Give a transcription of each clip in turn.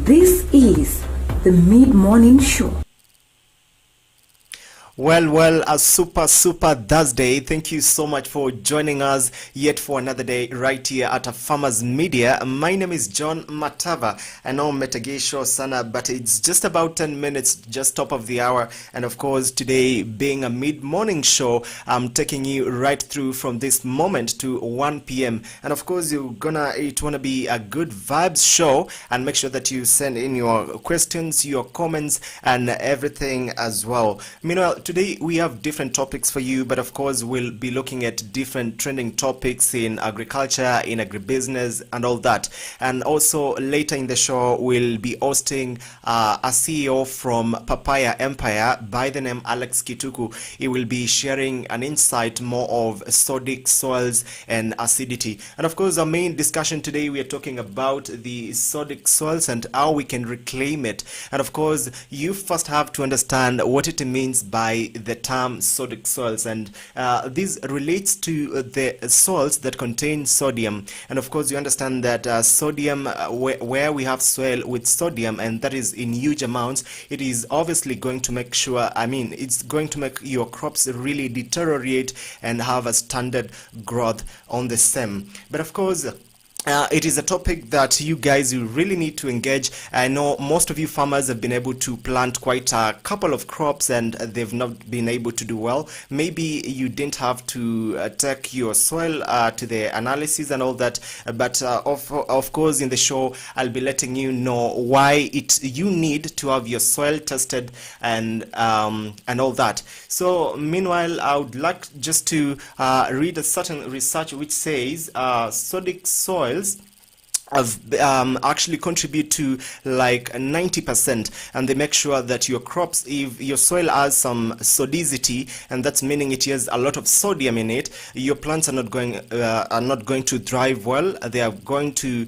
This is the Mid-Morning Show. Well, a super Thursday. Thank you so much for joining us yet for another day right here at Afarmers Media. My name is John Matava. I know Metagesho Sana, but it's just about 10 minutes, just top of the hour. And of course, today being a mid-morning show, I'm taking you right through from this moment to 1 p.m. And of course, it wanna be a good vibes show, and make sure that you send in your questions, your comments, and everything as well. Meanwhile, today we have different topics for you, but of course we'll be looking at different trending topics in agriculture, in agribusiness, and all that. And also later in the show we'll be hosting a CEO from Papaya Empire by the name Alex Kituku. He will be sharing an insight more of sodic soils and acidity. And of course our main discussion today, we are talking about the sodic soils and how we can reclaim it. And of course you first have to understand what it means by the term sodic soils, and this relates to the soils that contain sodium. And of course you understand that sodium, where we have soil with sodium, and that is in huge amounts, it is obviously going to make sure, it's going to make your crops really deteriorate and have a standard growth on the stem. But of course it is a topic that you guys really need to engage. I know most of you farmers have been able to plant quite a couple of crops and they've not been able to do well. Maybe you didn't have to take your soil to the analysis and all that, but of course in the show I'll be letting you know why you need to have your soil tested and all that. So meanwhile, I would like just to read a certain research which says sodic soils actually contribute to like 90%, and they make sure that your crops, if your soil has some sodicity, and that's meaning it has a lot of sodium in it, your plants are not going to thrive well. They are going to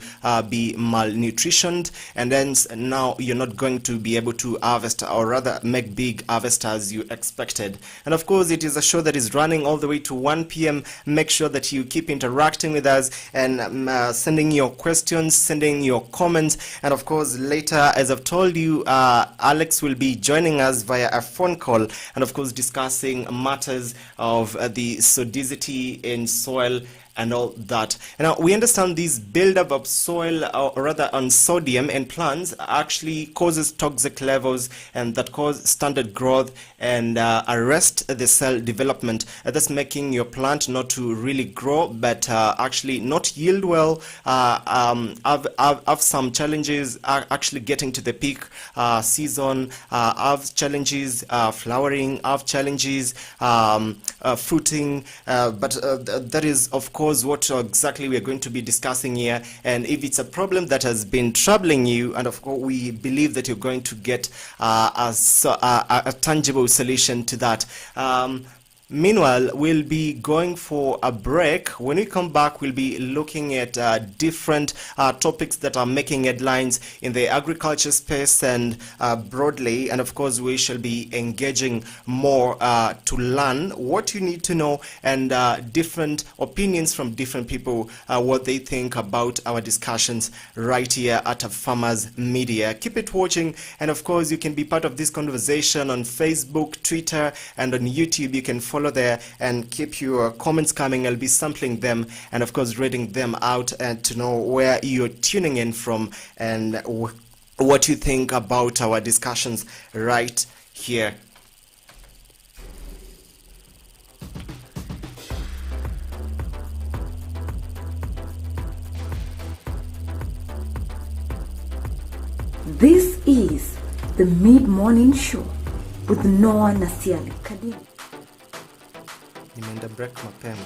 be malnutritioned, and then now you're not going to be able to harvest, or rather make big harvest as you expected. And of course it is a show that is running all the way to 1 p.m. Make sure that you keep interacting with us and sending your questions, sending your comments. And of course later, as I've told you, Alex will be joining us via a phone call, and of course discussing matters of the sodicity in soil and all that. And now we understand this buildup of soil, or rather on sodium in plants, actually causes toxic levels, and that cause standard growth and arrest the cell development. That's making your plant not to really grow, but actually not yield well, have some challenges actually getting to the peak season, have challenges flowering, have challenges fruiting, but that is of course what exactly we are going to be discussing here. And if it's a problem that has been troubling you, and of course we believe that you're going to get a tangible solution to that. Meanwhile, we'll be going for a break. When we come back, we'll be looking at different topics that are making headlines in the agriculture space and broadly. And of course, we shall be engaging more to learn what you need to know, and different opinions from different people, what they think about our discussions right here at Afarmers Media. Keep it watching, and of course, you can be part of this conversation on Facebook, Twitter, and on YouTube. You can follow there and keep your comments coming. I'll be sampling them and of course reading them out, and to know where you're tuning in from and what you think about our discussions right here. This is the Mid-Morning Show with Noah Nasiali Kadini. Nimeenda break mapema.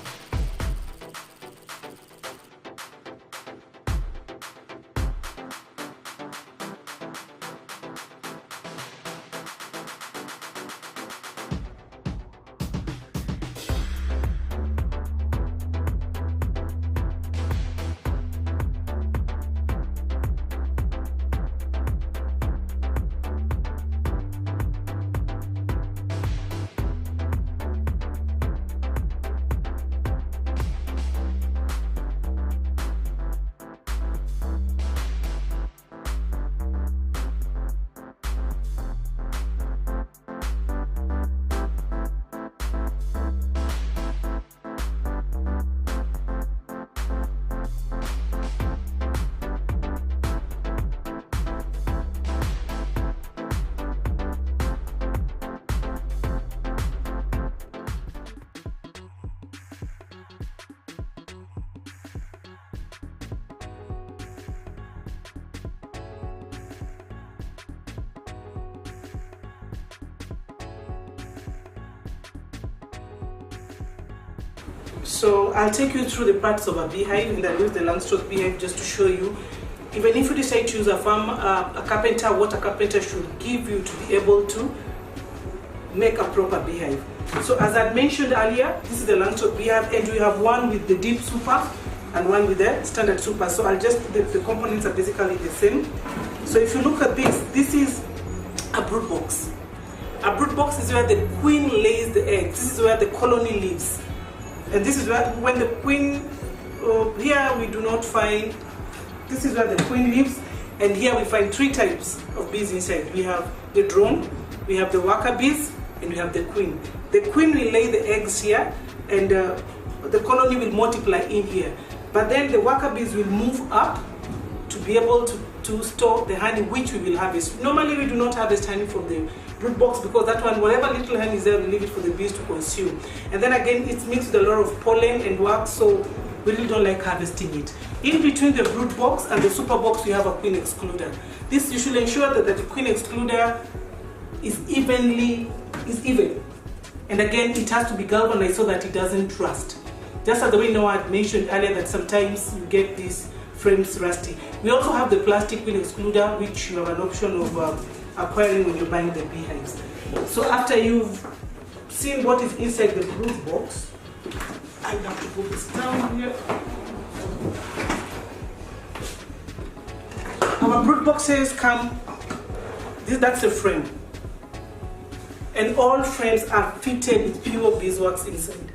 So I'll take you through the parts of a beehive, and I'll use the Langstroth beehive just to show you, even if you decide to use a carpenter, what a carpenter should give you to be able to make a proper beehive. So as I mentioned earlier, this is the Langstroth beehive, and we have one with the deep super and one with the standard super. So the components are basically the same. So if you look at this is a brood box. A brood box is where the queen lays the eggs. This is where the colony lives. And this is where, when the queen, here we do not find, this is where the queen lives, and here we find 3 types of bees inside. We have the drone, we have the worker bees, and we have the queen. The queen will lay the eggs here, and the colony will multiply in here. But then the worker bees will move up to be able to store the honey, which we will harvest. Normally we do not harvest honey from the brood box, because that one, whatever little honey is there, we leave it for the bees to consume. And then again, it's mixed with a lot of pollen and wax, so we really don't like harvesting it. In between the brood box and the super box, we have a queen excluder. This, you should ensure that the queen excluder is even. And again, it has to be galvanized so that it doesn't rust. Just as the way Noah had mentioned earlier, that sometimes you get these frames rusty. We also have the plastic queen excluder, which you have an option of acquiring when you're buying the beehives. So after you've seen what is inside the brood box, I have to put this down here. Our brood boxes come, that's the frame. And all frames are fitted with pure beeswax inside.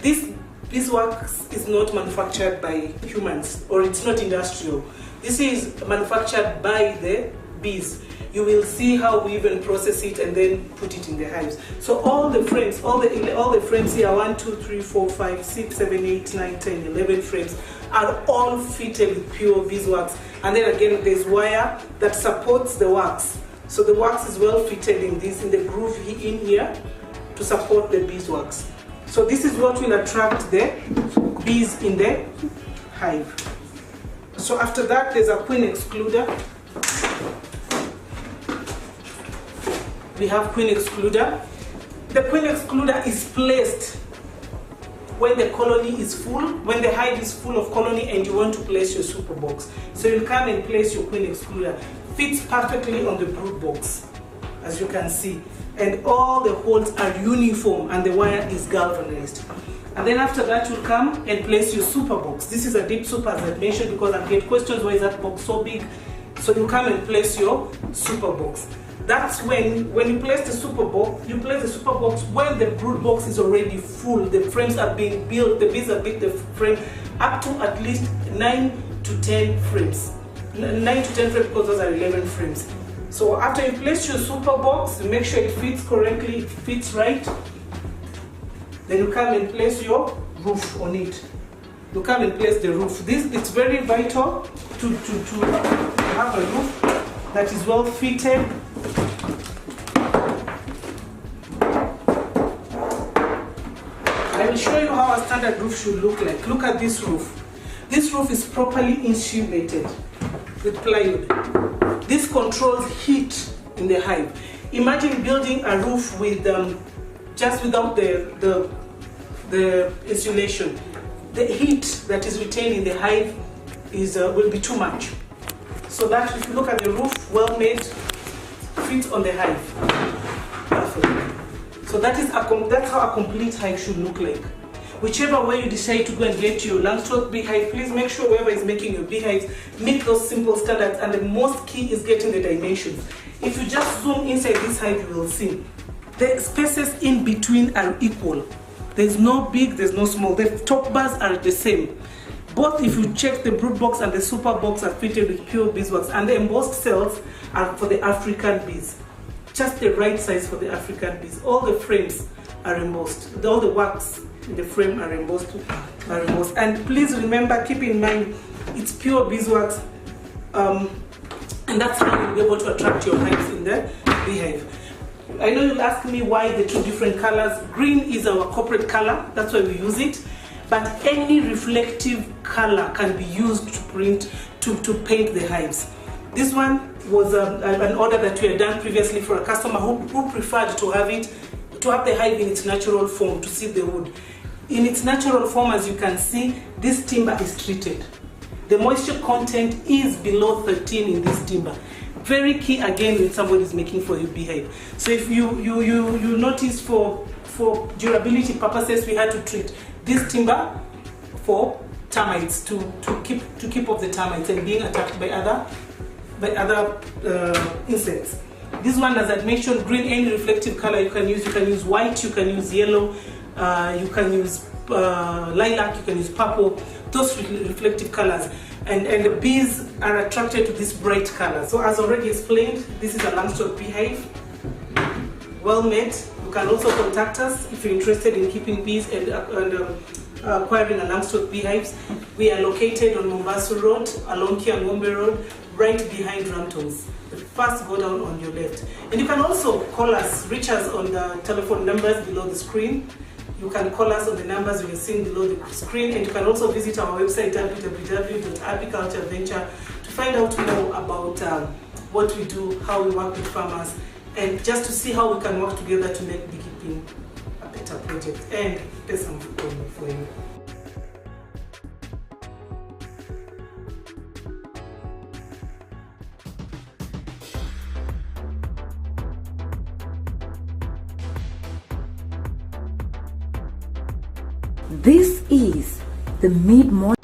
This beeswax is not manufactured by humans, or it's not industrial. This is manufactured by the bees. You will see how we even process it and then put it in the hives. So all the frames, all the frames here, 1, 2, 3, 4, 5, 6, 7, 8, 9, 10, 11 frames, are all fitted with pure beeswax. And then again, there's wire that supports the wax. So the wax is well fitted in the groove in here to support the beeswax. So this is what will attract the bees in the hive. So after that, there's a queen excluder. We have queen excluder. The queen excluder is placed when the colony is full, when the hive is full of colony and you want to place your super box. So you'll come and place your queen excluder. Fits perfectly on the brood box, as you can see. And all the holes are uniform and the wire is galvanized. And then after that, you'll come and place your super box. This is a deep super, as I mentioned, because I get questions, why is that box so big? So you come and place your super box. That's when you place the super box, you place the super box when the brood box is already full. The frames are being built, the bees have built the frame up to at least 9 to 10 frames. 9 to 10 frames, because those are 11 frames. So after you place your super box, you make sure it fits correctly, it fits right. Then you come and place your roof on it. You come and place the roof. It's very vital to have a roof that is well fitted. I will show you how a standard roof should look like. Look at this roof. This roof is properly insulated with plywood. This controls heat in the hive. Imagine building a roof with just without the insulation. The heat that is retained in the hive will be too much. So that if you look at the roof, well made, fits on the hive. Perfect. So that's how a complete hive should look like. Whichever way you decide to go and get your Langstroth beehive, please make sure whoever is making your beehives meet those simple standards, and the most key is getting the dimensions. If you just zoom inside this hive, you will see the spaces in between are equal. There's no big, there's no small. The top bars are the same. Both, if you check, the brood box and the super box are fitted with pure beeswax, and the embossed cells are for the African bees. Just the right size for the African bees. All the frames are embossed. All the wax in the frame are embossed. And please remember, keep in mind, it's pure beeswax, and that's how you'll be able to attract your hives in the beehive. I know you'll ask me why the two different colors. Green is our corporate color, that's why we use it. But any reflective color can be used to paint the hives. This one was an order that we had done previously for a customer who preferred to have the hive in its natural form, to see the wood. in its natural form, as you can see, this timber is treated. The moisture content is below 13 in this timber. Very key again when somebody is making for your beehive. So if you notice for durability purposes, we had to treat this timber for termites to keep off the termites and being attacked by other insects. This one, as I mentioned, green, any reflective color you can use. You can use white, you can use yellow, you can use lilac, you can use purple, those reflective colors. And the bees are attracted to this bright color. So as already explained, this is a Langstroth beehive, well made. You can also contact us if you're interested in keeping bees and acquiring a Langstroth beehives. We are located on Mombasa Road, along Kiangombe Road, right behind Ramtons. First go down on your left. And you can also call us, reach us on the telephone numbers below the screen. You can call us on the numbers you are seeing below the screen, and you can also visit our website www.agricultureventure to find out more about what we do, how we work with farmers, and just to see how we can work together to make beekeeping a better project and there's some fulfillment for you. This is the mid-morning.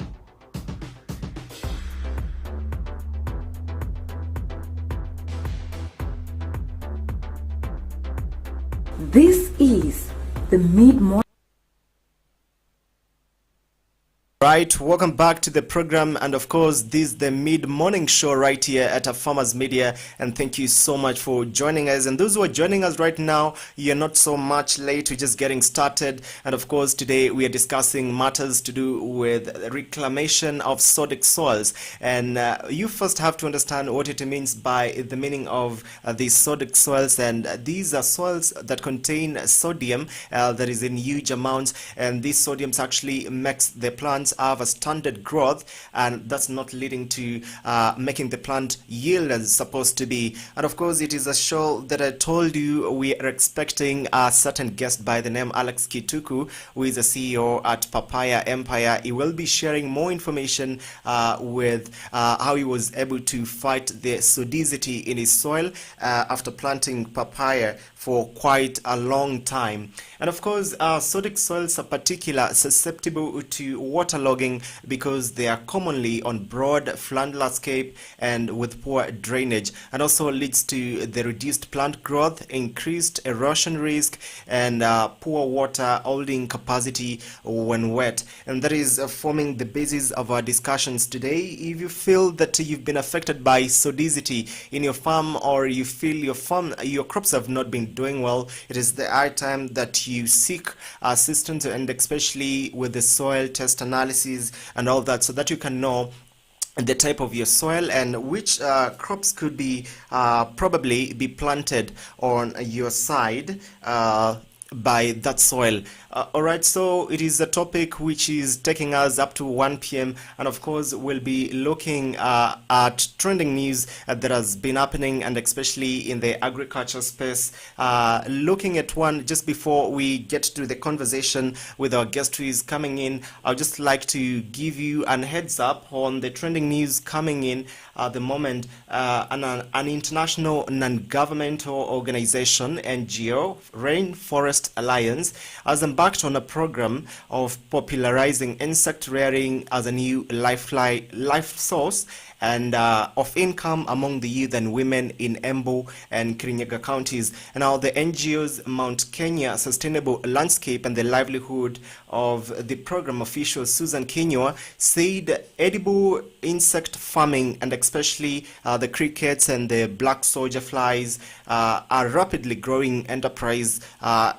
This is the mid-morning. Right, welcome back to the program, and of course this is the mid-morning show right here at Afarmers Media, and thank you so much for joining us. And those who are joining us right now, you're not so much late, we're just getting started. And of course today we are discussing matters to do with reclamation of sodic soils, and you first have to understand what it means by the meaning of these sodic soils. And these are soils that contain sodium that is in huge amounts, and these sodiums actually makes the plants have a standard growth, and that's not leading to making the plant yield as it's supposed to be. And of course it is a show that I told you we are expecting a certain guest by the name Alex Kituku, who is a CEO at Papaya Empire. He will be sharing more information with how he was able to fight the sodicity in his soil after planting papaya for quite a long time. And of course sodic soils are particularly susceptible to waterlogging because they are commonly on broad flat landscape and with poor drainage, and also leads to the reduced plant growth, increased erosion risk, and poor water holding capacity when wet. And that is forming the basis of our discussions today. If you feel that you've been affected by sodicity in your farm, or you feel your crops have not been doing well, it is the high time that you seek assistance, and especially with the soil test analysis and all that, so that you can know the type of your soil and which crops could be probably be planted on your side by that soil. Alright, so it is a topic which is taking us up to 1 p.m. and of course we'll be looking at trending news that has been happening, and especially in the agriculture space. Looking at one just before we get to the conversation with our guest who is coming in, I'd just like to give you an heads up on the trending news coming in at the moment. An international non-governmental organization, NGO, Rainforest Alliance, has embarked on a program of popularizing insect rearing as a new life source and of income among the youth and women in Embu and Kirinyaga counties. And now the NGO's Mount Kenya Sustainable Landscape and the Livelihood of the program official Susan Kinyua said edible insect farming, and especially the crickets and the black soldier flies, are rapidly growing enterprise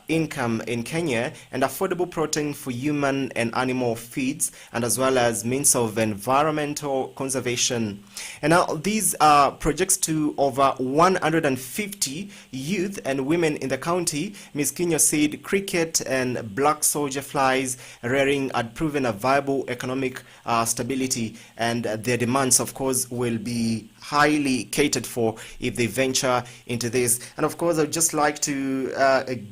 income in Kenya and affordable protein for human and animal feeds, and as well as means of environmental conservation education. And now these projects to over 150 youth and women in the county. Ms. Kinyo said cricket and black soldier flies rearing had proven a viable economic stability, and their demands, of course, will be highly catered for if they venture into this. And of course, I'd just like to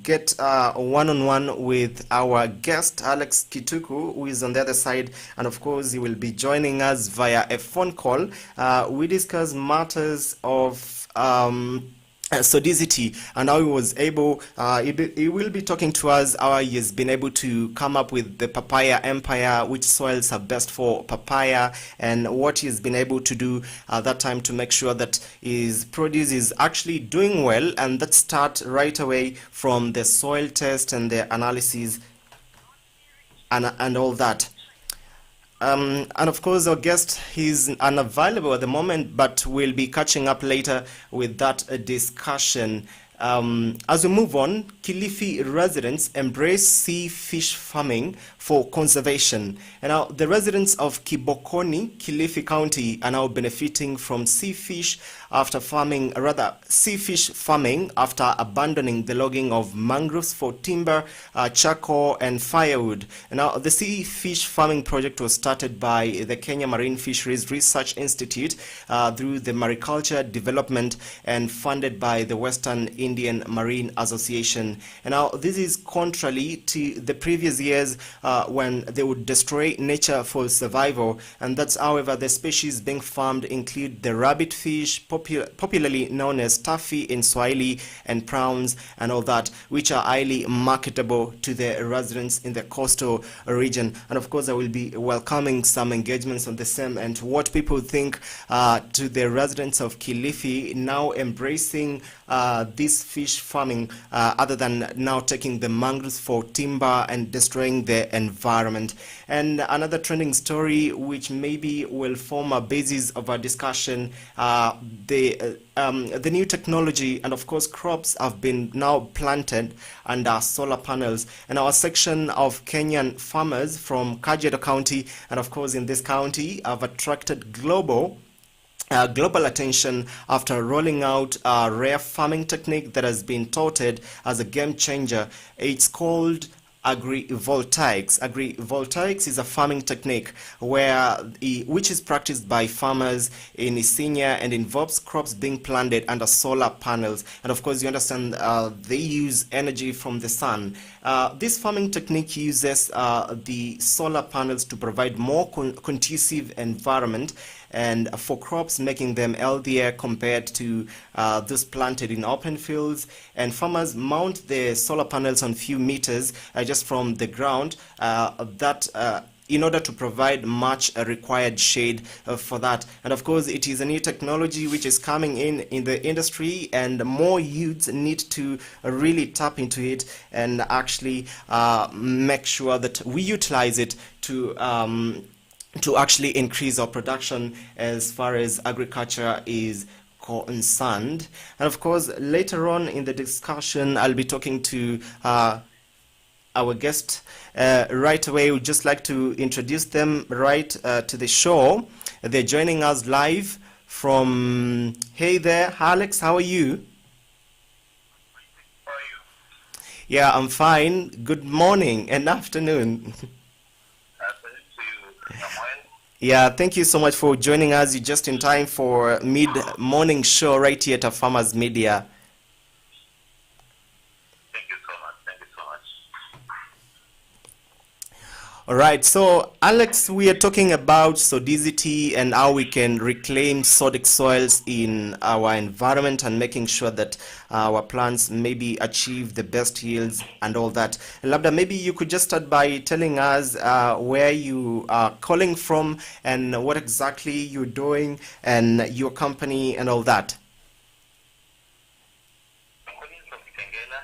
get one-on-one with our guest, Alex Kituku, who is on the other side, and of course, he will be joining us via a phone call. We discuss matters of sodicity and how he was able, he will be talking to us how he has been able to come up with the papaya empire, which soils are best for papaya, and what he has been able to do at that time to make sure that his produce is actually doing well. And let's start right away from the soil test and the analysis and all that. And of course, our guest is unavailable at the moment, but we'll be catching up later with that discussion. As we move on, Kilifi residents embrace sea fish farming for conservation. And now the residents of Kibokoni, Kilifi County, are now benefiting from sea fish farming after abandoning the logging of mangroves for timber, charcoal, and firewood. And now the sea fish farming project was started by the Kenya Marine Fisheries Research Institute through the Mariculture Development and funded by the Western Indian Marine Association. And now this is contrary to the previous years when they would destroy nature for survival. And that's, however, the species being farmed include the rabbit fish, popularly known as taffy in Swahili, and prawns and all that, which are highly marketable to the residents in the coastal region. And of course, I will be welcoming some engagements on the same and what people think to the residents of Kilifi now embracing this fish farming, other than now taking the mangroves for timber and destroying the environment. And another trending story, which maybe will form a basis of our discussion, the new technology, and of course crops have been now planted under solar panels. And our section of Kenyan farmers from Kajiado County, and of course in this county, have attracted global attention after rolling out a rare farming technique that has been touted as a game changer. It's called Agri Voltaics. Agri Voltaics is a farming technique which is practiced by farmers in Isinya and involves crops being planted under solar panels. And of course, you understand they use energy from the sun. This farming technique uses the solar panels to provide more conducive environment and for crops, making them healthier compared to those planted in open fields. And farmers mount the solar panels on few meters just from the ground in order to provide much required shade for that. And of course, it is a new technology which is coming in the industry, and more youths need to really tap into it and actually make sure that we utilize it to actually increase our production as far as agriculture is concerned. And of course, later on in the discussion, I'll be talking to our guest right away. We'd just like to introduce them right to the show. They're joining us live from, hey there, Alex, how are you? How are you? Yeah, I'm fine. Good morning and afternoon. Yeah, thank you so much for joining us. You're just in time for mid-morning show right here at Afarmers Media. Thank you so much. Thank you so much. All right, so Alex, we are talking about sodicity and how we can reclaim sodic soils in our environment and making sure that our plants maybe achieve the best yields and all that. Labda, maybe you could just start by telling us where you are calling from and what exactly you're doing and your company and all that. I'm calling from Kitengela.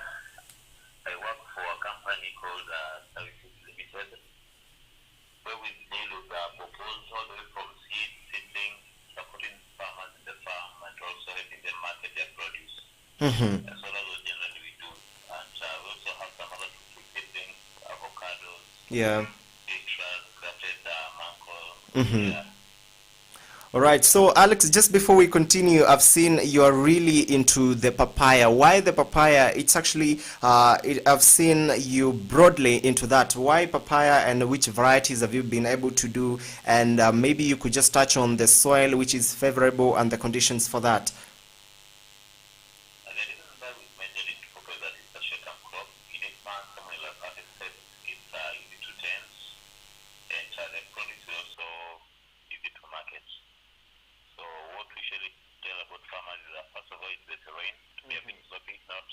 I work for a company called Services Limited, where we deal with proposals all the way from seedling, supporting farmers in the farm, and also helping them market their produce. Mm-hmm. That's all those generally we do. And we also have some other seedlings, avocados, Yeah. citrus, grafted mango. Mm-hmm. Yeah. All right, so Alex, just before we continue, I've seen you're really into the papaya. Why the papaya? It's actually, I've seen you broadly into that. Why papaya, and which varieties have you been able to do? And maybe you could just touch on the soil, which is favorable, and the conditions for that. And the reason why we mentioned it because that it's a short-term crop. In 8 months, someone like that said it's easy to tend, and the produce is also easy to market. So what we should tell about farmers is that first of all, it's the terrain to be a bit slopey, not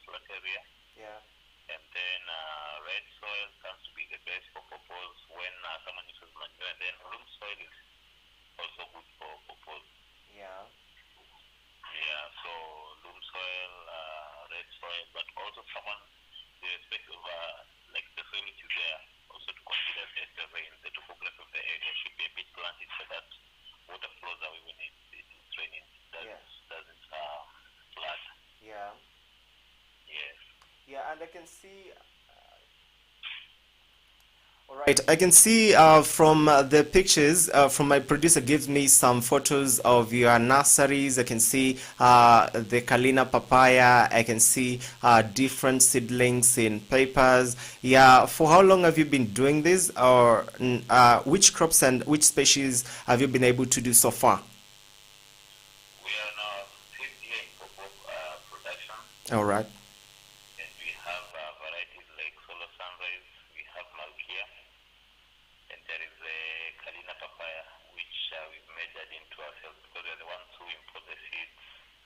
flat area. Yeah. And then red soil tends to be the best for purpose when someone uses manure. And then loam soil is also good for purpose. Yeah. Yeah, so loam soil, red soil, but also someone, irrespective of like the soil which is there, also to consider the terrain, the topography of the area should be a bit planted so that water flows away when it's raining. Doesn't flood. Yeah. Yes. Yeah, and I can see. All right, I can see from the pictures, from my producer gives me some photos of your nurseries. I can see the Kalina papaya. I can see different seedlings in papers. Yeah, for how long have you been doing this, or which crops and which species have you been able to do so far? We are now 5th year in production. All right. And we have varieties like Solo Sunrise, we have Malkia, and there is a Kalina papaya, which we've measured into ourselves because we're the ones who import the seeds,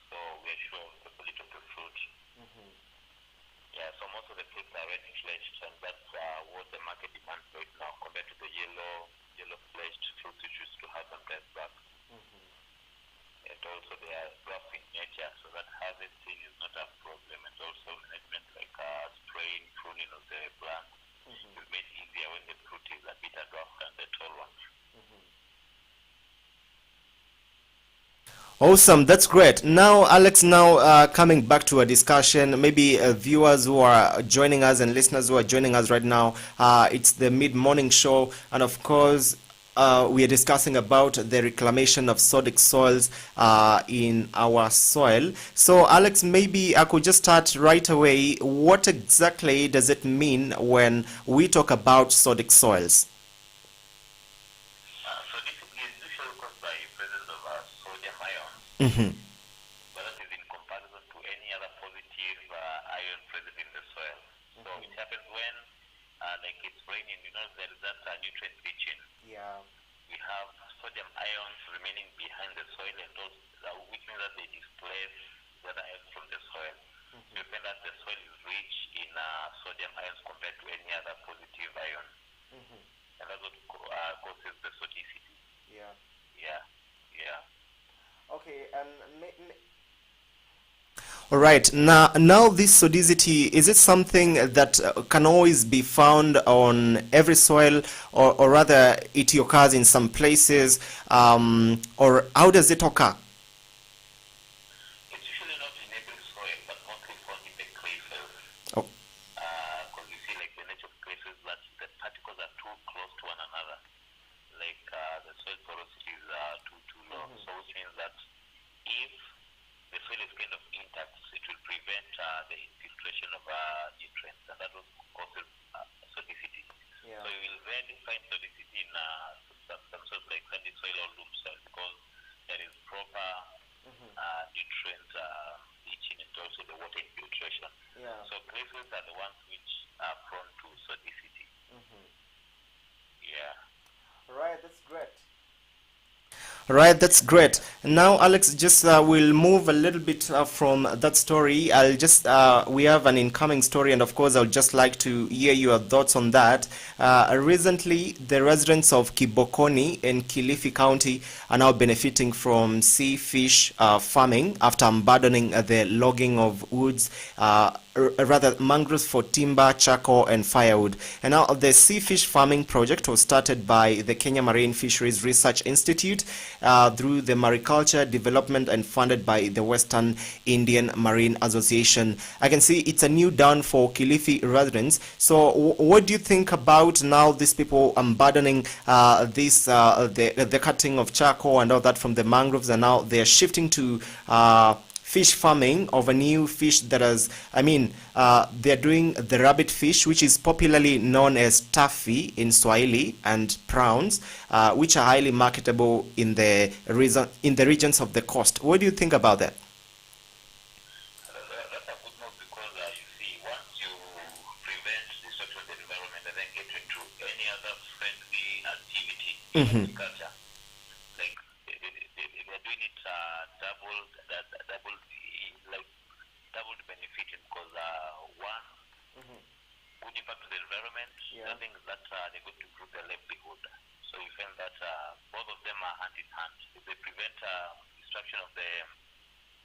so we're sure of the quality of the fruit. Yeah, so most of the fruits are red fleshed, and that's what the market demands right now compared to the yellow fleshed fruits which used to have them pressed back. And also they are rough in nature, so that harvesting is not a problem. And also management like spraying, pruning of the plant is made easier when the fruit is a bit rough than the tall ones. Awesome, that's great. Now, Alex, coming back to a discussion, maybe viewers who are joining us and listeners who are joining us right now, it's the mid-morning show, and of course, we are discussing about the reclamation of sodic soils in our soil. So, Alex, maybe I could just start right away. What exactly does it mean when we talk about sodic soils? Sodic is usually caused by presence of sodium Mm-hmm. ions, but that is in comparison to any other positive ion present in the soil. So it happens when, like it's raining, there is that nutrient leaching. Yeah. We have sodium ions remaining behind the soil, and those, which means that they displace the other ions from the soil. So you find that the soil is rich in sodium ions compared to any other positive ion. And that's what causes the sodicity. Yeah. Yeah. Okay, and all right. Now this sodicity, is it something that can always be found on every soil, or rather it occurs in some places, or how does it occur? It's usually not in every soil, but mostly found in the clay soils. Oh. Because you see, like the nature of clay soils, that the particles are too close to one another. Like the soil porosity is too low. So which means that if the soil is kind of intact, it will prevent the infiltration of nutrients, and that will causes sodicity. Yeah. So you will rarely find sodicity in some sort of like sandy soil or loam soil because there is proper nutrient leaching and also the water infiltration. Yeah. So clay soils are the ones which are prone to sodicity. Yeah. Right, that's great. Right, that's great. Now, Alex, just we'll move a little bit from that story. I'll just we have an incoming story, and of course, I'll just like to hear your thoughts on that. Recently, the residents of Kibokoni in Kilifi County are now benefiting from sea fish farming after abandoning the logging of woods. Rather mangroves for timber, charcoal, and firewood. And now the sea fish farming project was started by the Kenya Marine Fisheries Research Institute, through the Mariculture Development and funded by the Western Indian Marine Association. I can see it's a new dawn for Kilifi residents. So what do you think about now these people abandoning the cutting of charcoal and all that from the mangroves, and now they're shifting to fish farming of a new fish that has, they're doing the rabbit fish, which is popularly known as taffy in Swahili, and prawns, which are highly marketable in the regions of the coast. What do you think about that? That's a good move because you see, once you prevent destruction of the environment and then get into any other friendly activity in agriculture, like they're doing it double benefiting because one, good impact to the environment. The thing is that they're going to improve their livelihood. So you find that both of them are hand in hand. If they prevent destruction of the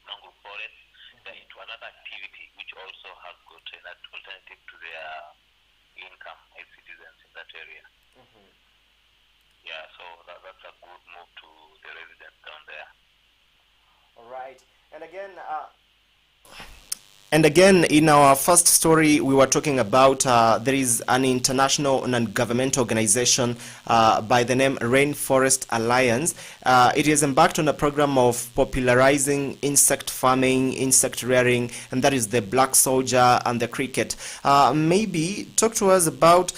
mangrove forest, they're into another activity which also has got an alternative to their income as citizens in that area. Yeah, so that's a good move to the residents down there. All right. And again, in our first story, we were talking about there is an international non-governmental organization by the name Rainforest Alliance. It has embarked on a program of popularizing insect farming, insect rearing, and that is the black soldier and the cricket. Maybe talk to us about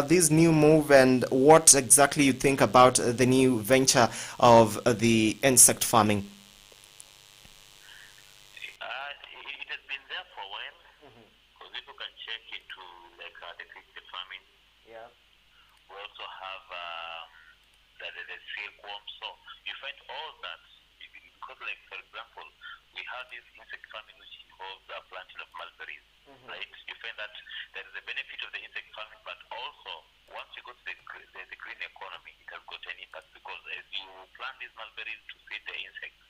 this new move and what exactly you think about the new venture of the insect farming. The silkworm. So you find all that because, like, for example, we have this insect farming which involves the planting of mulberries, right? You find that there is a benefit of the insect farming, but also once you go to the green economy, it has got an impact because as you plant these mulberries to feed the insects,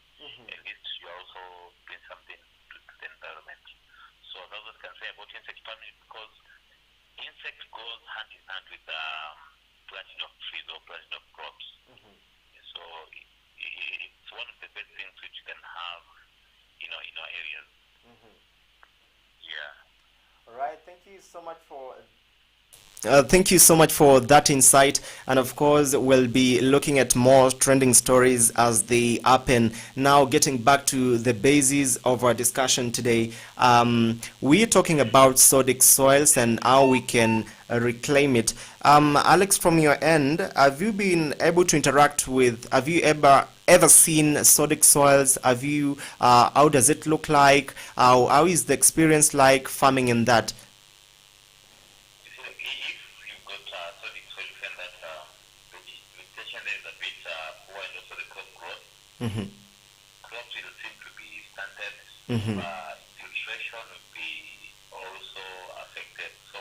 at least you are also doing something to the environment. So that's what I can say about insect farming, because insect goes hand in hand with planting of trees or planting of crops. So it's one of the best things which you can have, in our areas. Yeah. All right. Thank you so much for. Thank you so much for that insight, and of course we'll be looking at more trending stories as they happen. Now, getting back to the basis of our discussion today, we're talking about sodic soils and how we can reclaim it. Alex, from your end, have you been able to interact with, have you ever seen sodic soils? Have you, how does it look like? How is the experience like farming in that? Crops will seem to be stunted, filtration will be also affected. So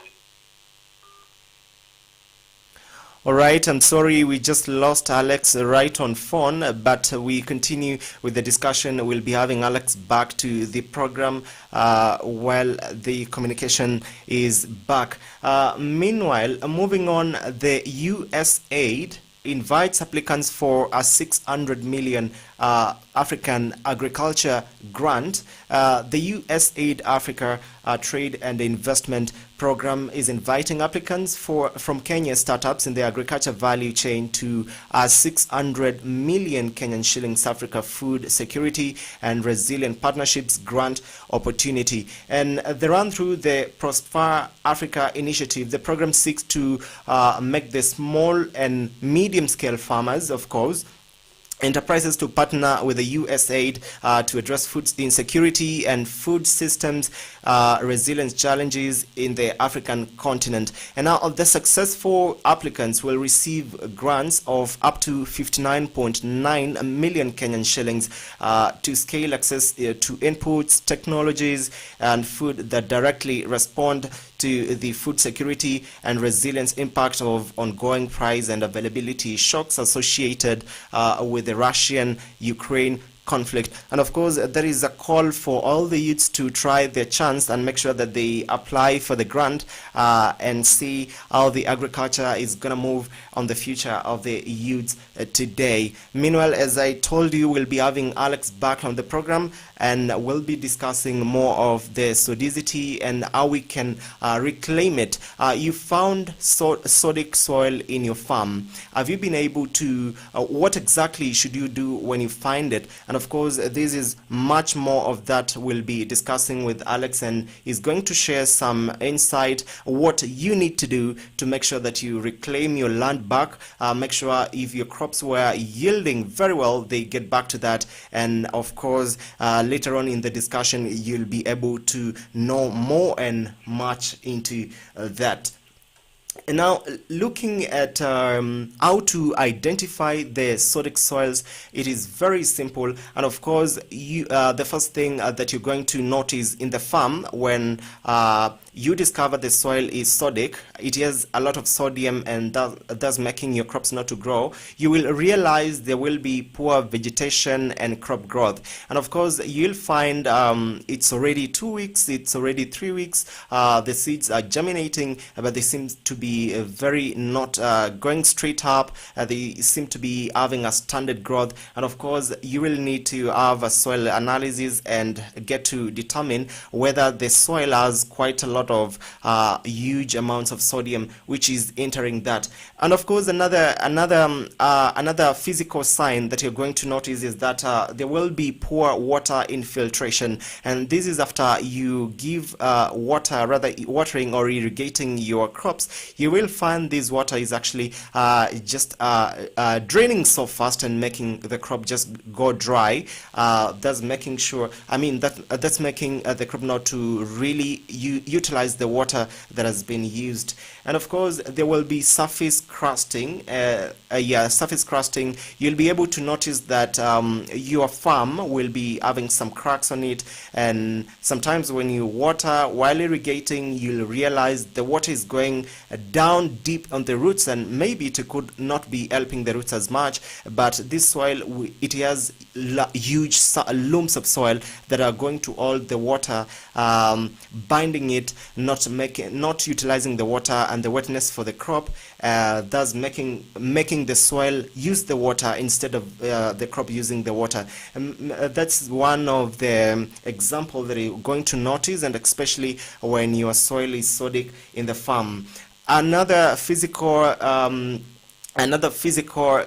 all right, I'm sorry we just lost Alex right on phone, but we continue with the discussion. We'll be having Alex back to the program while the communication is back. Meanwhile, moving on, the USAID invites applicants for a 600 million African agriculture grant. The USAID Africa Trade and Investment Program is inviting applicants from Kenya startups in the agriculture value chain to a 600 million Kenyan shillings Africa Food Security and Resilient Partnerships grant opportunity. And they run through the Prosper Africa initiative. The program seeks to make the small and medium-scale farmers, of course, enterprises to partner with the USAID to address food insecurity and food systems resilience challenges in the African continent. And now the successful applicants will receive grants of up to 59.9 million Kenyan shillings to scale access to inputs, technologies, and food that directly respond to the food security and resilience impact of ongoing price and availability shocks associated with the Russian-Ukraine conflict. And of course, there is a call for all the youths to try their chance and make sure that they apply for the grant and see how the agriculture is going to move on the future of the youths today. Meanwhile, as I told you, we'll be having Alex back on the program, and we'll be discussing more of the sodicity and how we can reclaim it. You found sodic soil in your farm. Have you been able to, what exactly should you do when you find it? And of course, this is much more of that we'll be discussing with Alex, and he's going to share some insight what you need to do to make sure that you reclaim your land back. Make sure if your crops were yielding very well, they get back to that. And of course, later on in the discussion, you'll be able to know more and much into that. And now, looking at how to identify the sodic soils, it is very simple. And of course, the first thing that you're going to notice in the farm when you discover the soil is sodic, it has a lot of sodium and thus making your crops not to grow, you will realize there will be poor vegetation and crop growth. And of course, you'll find it's already 2 weeks, it's already 3 weeks, the seeds are germinating, but they seem to be very not going straight up. They seem to be having a standard growth. And of course, you will need to have a soil analysis and get to determine whether the soil has quite a lot of huge amounts of sodium which is entering that. And of course, another physical sign that you're going to notice is that there will be poor water infiltration, and this is after you give watering or irrigating your crops. You will find this water is actually just draining so fast and making the crop just go dry. That's making sure, that's making the crop not to really utilize the water that has been used. And of course, there will be surface crusting. Surface crusting. You'll be able to notice that your farm will be having some cracks on it, and sometimes when you water while irrigating, you'll realize the water is going down deep on the roots, and maybe it could not be helping the roots as much. But this soil, it has huge lumps of soil that are going to hold the water, binding it, not utilizing the water and the wetness for the crop, thus making the soil use the water instead of the crop using the water. That's one of the examples that you're going to notice, and especially when your soil is sodic in the farm. Another physical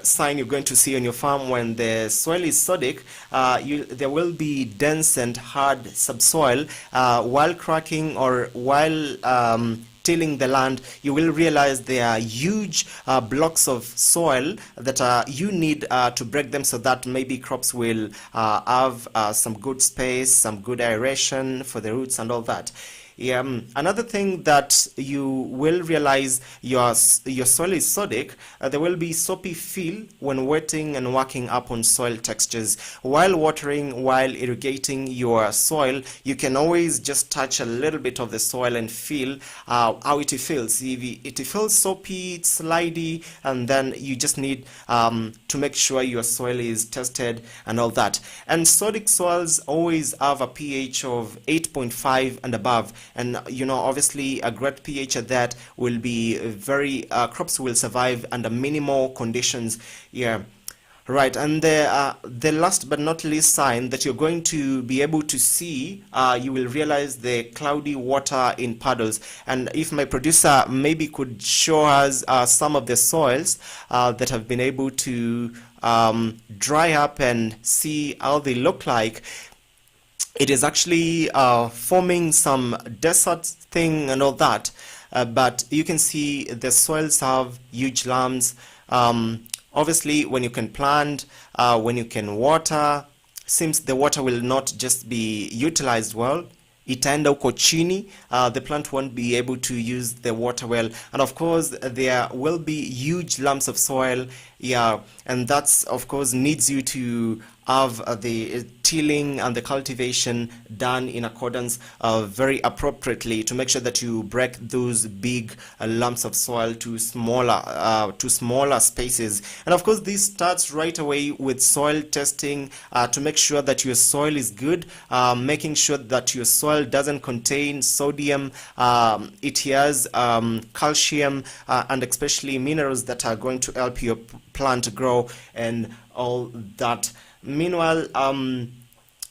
sign you're going to see on your farm when the soil is sodic, there will be dense and hard subsoil. While cracking or while tilling the land, you will realize there are huge blocks of soil that you need to break them, so that maybe crops will have some good space, some good aeration for the roots and all that. Another thing that you will realize your soil is sodic, there will be soapy feel when wetting and working up on soil textures. While watering, while irrigating your soil, you can always just touch a little bit of the soil and feel how it feels. If it feels soapy, it's slidey, and then you just need to make sure your soil is tested and all that. And sodic soils always have a pH of 8.5 and above. And obviously a great pH at that will be crops will survive under minimal conditions. Right, and the last but not least sign that you're going to be able to see, you will realize the cloudy water in puddles. And if my producer maybe could show us some of the soils that have been able to dry up and see how they look like. It is actually forming some desert thing and all that, but you can see the soils have huge lumps. Obviously, when you can plant, when you can water, seems the water will not just be utilized well. Itaenda uko chini, the plant won't be able to use the water well. And of course, there will be huge lumps of soil. Yeah, and that's of course needs you to have the tilling and the cultivation done in accordance very appropriately to make sure that you break those big lumps of soil to smaller spaces. And of course this starts right away with soil testing to make sure that your soil is good, making sure that your soil doesn't contain sodium, it has calcium and especially minerals that are going to help your plant grow and all that. Meanwhile,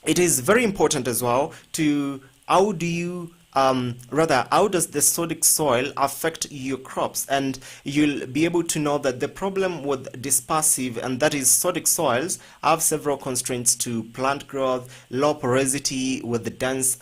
it is very important as well to how do you how does the sodic soil affect your crops? And you'll be able to know that the problem with dispersive, and that is sodic soils, have several constraints to plant growth: low porosity with the dense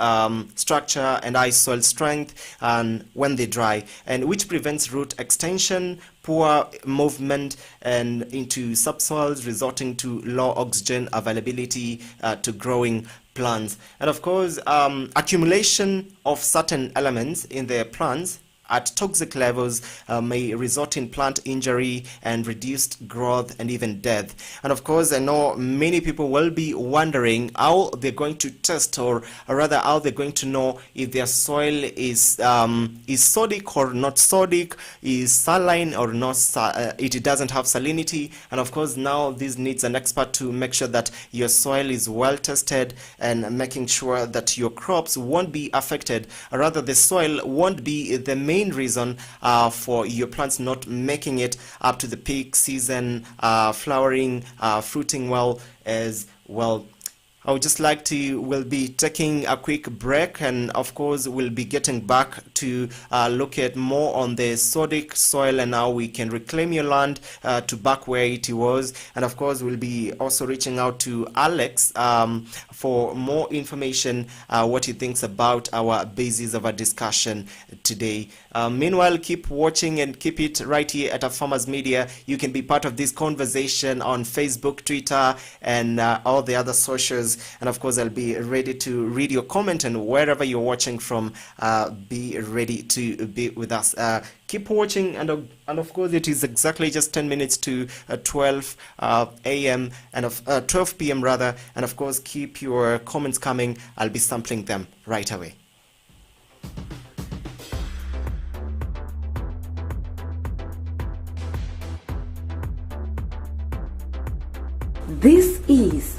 structure and high soil strength and when they dry, and which prevents root extension, poor movement and into subsoils, resulting to low oxygen availability to growing plants. And of course, accumulation of certain elements in their plants at toxic levels may result in plant injury and reduced growth and even death. And of course, I know many people will be wondering how they're going to test, or rather how they're going to know if their soil is sodic or not sodic, is saline or not, it doesn't have salinity. And of course now this needs an expert to make sure that your soil is well tested and making sure that your crops won't be affected, or rather the soil won't be the main reason for your plants not making it up to the peak season, flowering, fruiting well as well. I would just like to, we'll be taking a quick break, and of course we'll be getting back to look at more on the sodic soil and how we can reclaim your land to back where it was. And of course we'll be also reaching out to Alex for more information, what he thinks about our basis of our discussion today. Meanwhile, keep watching and keep it right here at Afarmers Media. You can be part of this conversation on Facebook, Twitter, and all the other socials. And of course, I'll be ready to read your comment, and wherever you're watching from, be ready to be with us. Keep watching, and of course, it is exactly just 10 minutes to 12 a.m. and 12 p.m. rather. And of course, keep your comments coming. I'll be sampling them right away. This is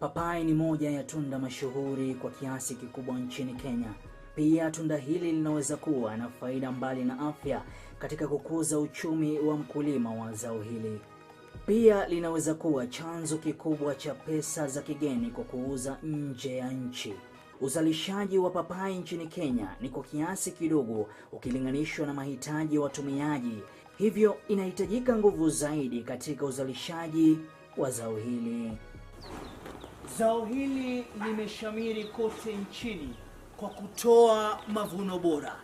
Papai ni moja ya tunda mashuhuri kwa kiasi kikubwa nchini Kenya. Pia tunda hili linaweza kuwa na faida mbali na afya katika kukuza uchumi wa mkulima wa zao hili. Pia linaweza kuwa chanzo kikubwa cha pesa za kigeni kwa kuuza nje ya nchi. Uzalishaji wa papai nchini Kenya ni kwa kiasi kidogo ukilinganishwa na mahitaji ya watumiaji. Hivyo inahitajika nguvu zaidi katika uzalishaji wa zao hili. Zao hili limeshamiri kote nchini kwa kutoa mavuno bora.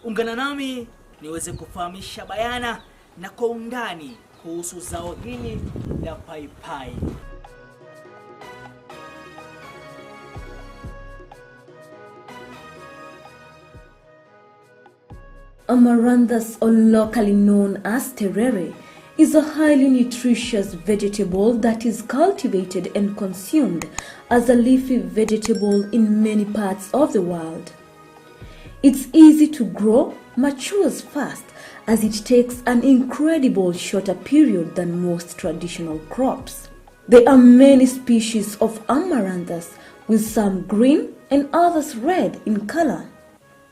Ungana nami niweze kufahamisha bayana na kwa undani kuhusu zao hili la paipai. Amaranthus, or locally known as terere, is a highly nutritious vegetable that is cultivated and consumed as a leafy vegetable in many parts of the world. It's easy to grow, matures fast, as it takes an incredible shorter period than most traditional crops. There are many species of amaranthus, with some green and others red in color.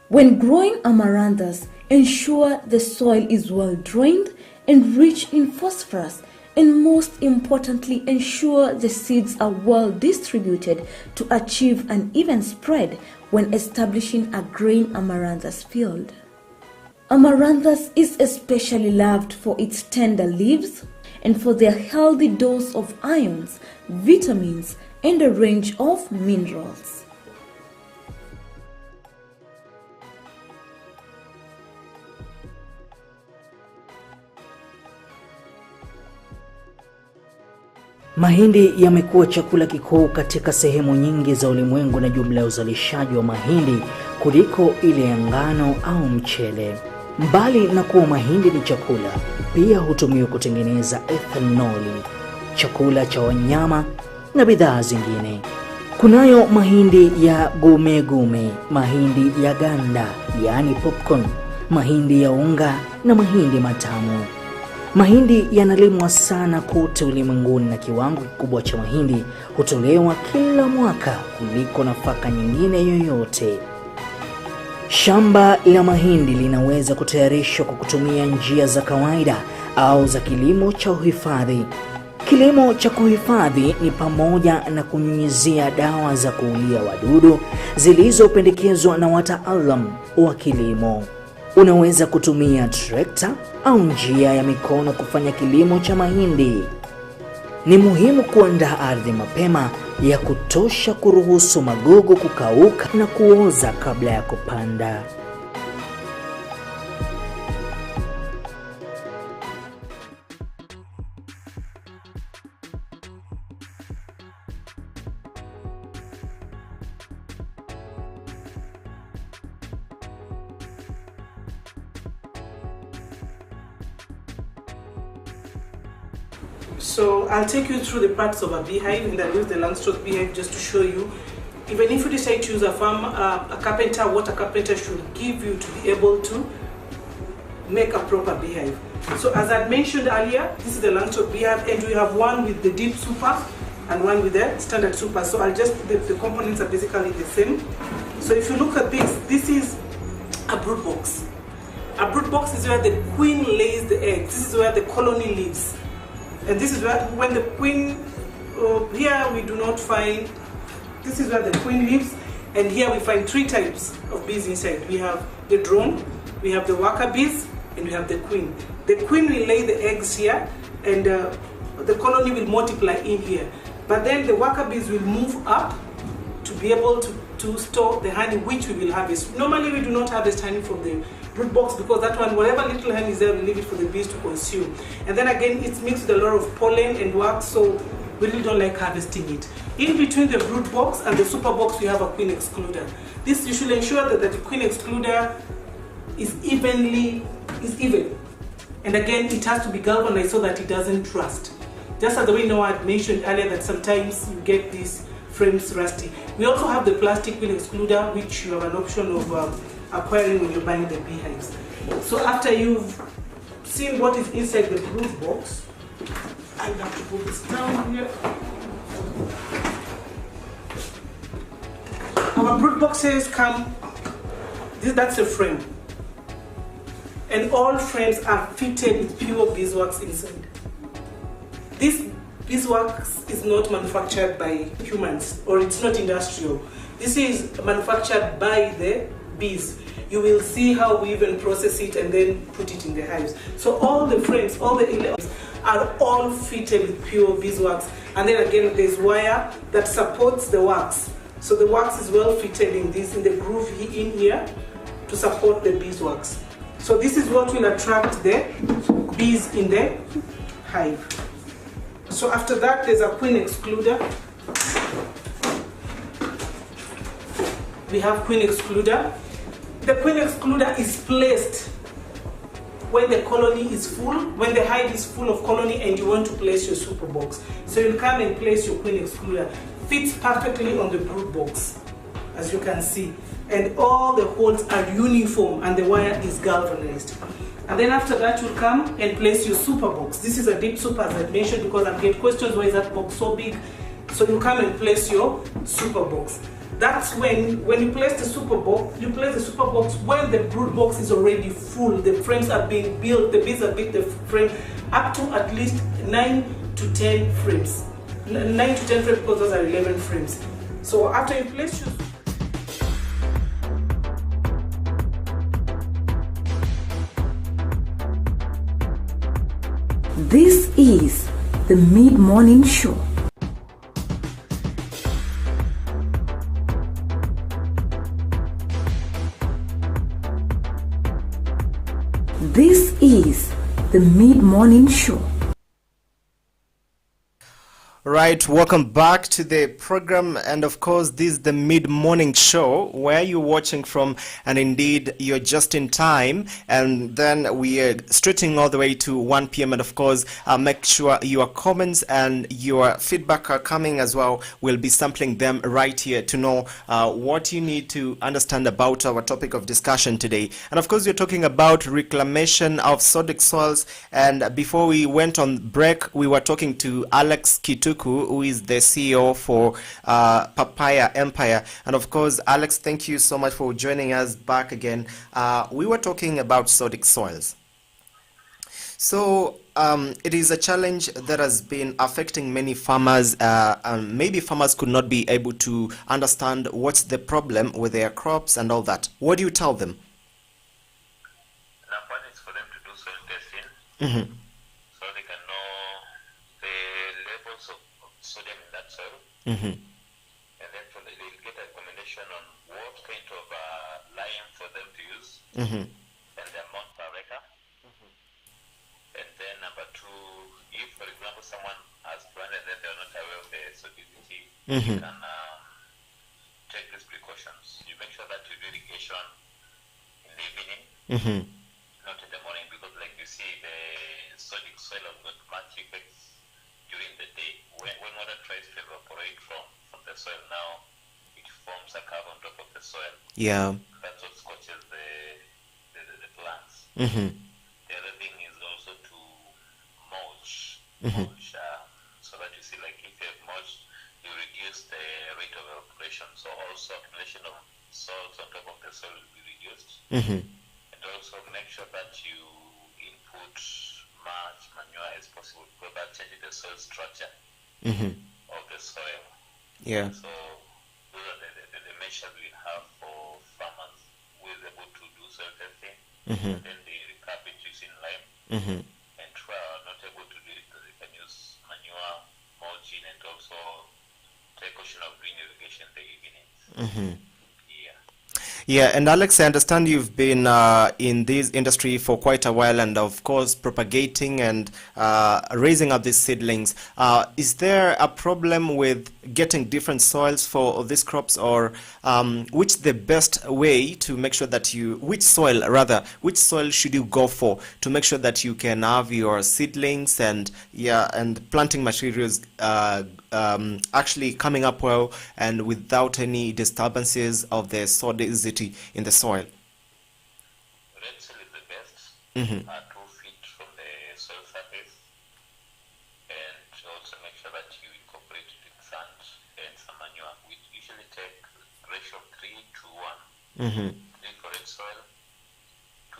When growing amaranthus, ensure the soil is well drained and rich in phosphorus, and most importantly, ensure the seeds are well distributed to achieve an even spread when establishing a grain amaranthus field. Amaranthus is especially loved for its tender leaves and for their healthy dose of ions, vitamins, and a range of minerals. Mahindi yamekuwa chakula kikuu katika sehemu nyingi za ulimwengu na jumla ya uzalishaji wa mahindi kuliko ile ya ngano au mchele. Mbali na kuwa mahindi ni chakula, pia hutumiwa kutengeneza ethanoli, chakula cha wanyama na bidhaa zingine. Kunayo mahindi ya gume, mahindi ya ganda, yani popcorn, mahindi ya unga na mahindi matamu. Mahindi yanalimwa sana kote ulimwenguni na kiwango kikubwa cha mahindi hutolewa kila mwaka kuliko nafaka nyingine yoyote. Shamba la mahindi linaweza kutayarishwa kwa kutumia njia za kawaida au za kilimo cha uhifadhi. Kilimo cha kuhifadhi ni pamoja na kunyunyizia dawa za kuulia wadudu zilizopendekezwa na wataalamu wa kilimo. Unaweza kutumia trekta au njia ya mikono kufanya kilimo cha mahindi. Ni muhimu kuandaa ardhi mapema ya kutosha kuruhusu magugu kukauka na kuoza kabla ya kupanda. So I'll take you through the parts of a beehive, and I'll use the Langstroth beehive just to show you, even if you decide to use a carpenter, what a carpenter should give you to be able to make a proper beehive. So as I mentioned earlier, this is the Langstroth beehive, and we have one with the deep super and one with the standard super. So the components are basically the same. So if you look at this is a brood box. A brood box is where the queen lays the eggs. This is where the colony lives. And this is where, when the queen, here we do not find, this is where the queen lives, and here we find 3 types of bees inside. We have the drone, we have the worker bees, and we have the queen. The queen will lay the eggs here, and the colony will multiply in here. But then the worker bees will move up to be able to store the honey, which we will harvest. Normally we do not harvest honey from the brood box, because that one, whatever little honey is there, we leave it for the bees to consume. And then again, it's mixed with a lot of pollen and wax, so we really don't like harvesting it. In between the brood box and the super box, we have a queen excluder. This, you should ensure that the queen excluder is even. And again, it has to be galvanized so that it doesn't rust. Just as the way Noah had mentioned earlier, that sometimes you get these frames rusty. We also have the plastic queen excluder, which you have an option of acquiring when you're buying the beehives. So after you've seen what is inside the brood box, I have to put this down here. Our brood boxes come, that's a frame. And all frames are fitted with pure beeswax inside. This beeswax is not manufactured by humans, or it's not industrial. This is manufactured by the bees. You will see how we even process it and then put it in the hives. So all the frames, all the elements are all fitted with pure beeswax. And then again, there's wire that supports the wax. So the wax is well fitted in the groove in here to support the beeswax. So this is what will attract the bees in the hive. So after that, there's a queen excluder. We have queen excluder. The queen excluder is placed when the colony is full, when the hive is full of colony and you want to place your super box. So you'll come and place your queen excluder. Fits perfectly on the brood box, as you can see. And all the holes are uniform and the wire is galvanized. And then after that, you'll come and place your super box. This is a deep super, as I mentioned, because I get questions, why is that box so big? So you come and place your super box. That's when you place the super box, you place the super box when the brood box is already full. The frames are being built, the bees are built the frame up to at least 9 to 10 frames. 9 to 10 frames because those are 11 frames. So after you place your This is the Mid-Morning Show. This is the Mid-Morning Show. Right, welcome back to the program, and of course this is the mid-morning show where you're watching from, and indeed you're just in time, and then we are stretching all the way to 1 p.m. and of course make sure your comments and your feedback are coming as well. We'll be sampling them right here to know what you need to understand about our topic of discussion today. And of course we're talking about reclamation of sodic soils, and before we went on break we were talking to Alex Kituku, who is the CEO for Papaya Empire. And of course, Alex, thank you so much for joining us back again. We were talking about sodic soils. So it is a challenge that has been affecting many farmers, and maybe farmers could not be able to understand what's the problem with their crops and all that. What do you tell them? Number one is for them to do soil testing. Mm-hmm. So they can know the levels of sodium in that soil. Mm-hmm. And then they'll get a recommendation on what kind of lime for them to use. Mm-hmm. And the amount per acre. Mm-hmm. And then number two, if for example someone has planted and they're not aware of the sodicity, Mm-hmm. you can take these precautions. You make sure that you do irrigation in the evening, Mm-hmm. not in the morning, because like you see the sodic soil has got much effects during the day. When water tries to evaporate from the soil now, it forms a curve on top of the soil. Yeah. That's what scorches the plants. Mm-hmm. The other thing is also to mulch. Mm-hmm. Mulch, so that you see, like if you have mulch, you reduce the rate of evaporation. So also accumulation of salts on top of the soil will be reduced. Mm-hmm. And also make sure that you input much manure as possible, because that changes the soil structure Mm-hmm. of the soil. Yeah. So those are the measures we have for farmers who is able to do soil testing. Mm-hmm. Then they recap it using lime. Mm-hmm. And who are not able to do it, they can use manure, mulching, and also take caution of green irrigation in the evenings. Mm-hmm. Yeah. Yeah, and Alex, I understand you've been in this industry for quite a while, and of course propagating and raising up these seedlings. Is there a problem with getting different soils for these crops, or which the best way to make sure that which soil should you go for to make sure that you can have your seedlings and planting materials actually coming up well and without any disturbances of the sodicity in the soil? Red soil is the best. Mm-hmm. 2 feet from the soil surface. And also make sure that you incorporate it with sand and some manure. We usually take ratio of 3 to 1. Mm-hmm. 3 for red soil,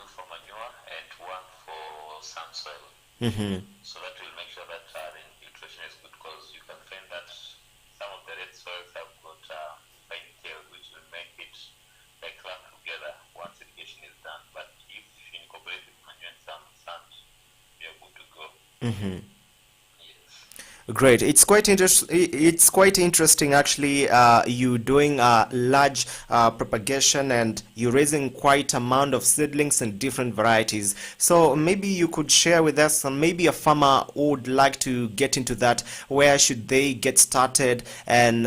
2 for manure, and 1 for sand soil. Mm-hmm. So that will make sure that the infiltration is good, because you can find that some of the red soils have got fine tails, which will make it like clump together once irrigation is done. But if you incorporate with manure and some sand, you're good to go. Mm-hmm. Yes. Great. It's quite interesting actually. You doing large propagation, and you're raising quite amount of seedlings and different varieties. So maybe you could share with us, maybe a farmer would like to get into that. Where should they get started, and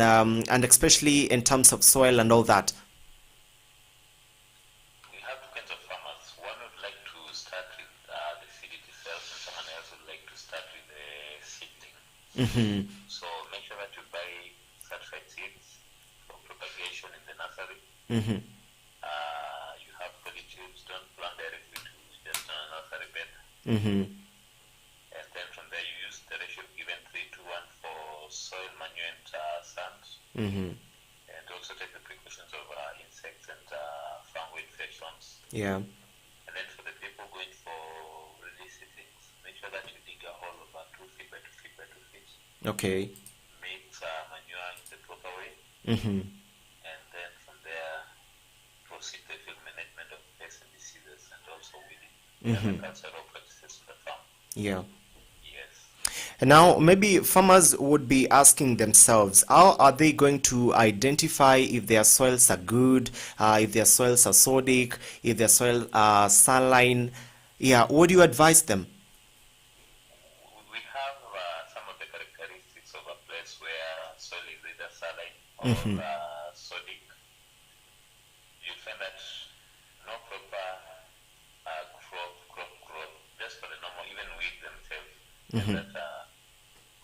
especially in terms of soil and all that? We have two kinds of farmers. One would like to start with So make sure that you buy certified seeds for propagation in the nursery. You have polytubes, don't plant directly to just on a nursery bed. And then from there you use the ratio given 3:1 for soil, manure, and sand. And also take the precautions of insects and fungal infections. Yeah. And then for the people going for release seedlings, make sure that you dig a hole of 2 feet by 2 feet by 2 feet. Okay. Mix manure in the proper way. And then from there, proceed the field management of pests and diseases and also weeding and cultural practices in the farm. Yeah. Yes. And now, maybe farmers would be asking themselves, how are they going to identify if their soils are good, if their soils are sodic, if their soil are saline? Yeah, what do you advise them? We have some of the characteristics of a place where soil is either saline or sodic. You find that no proper crop growth, just for the normal, even weeds themselves, that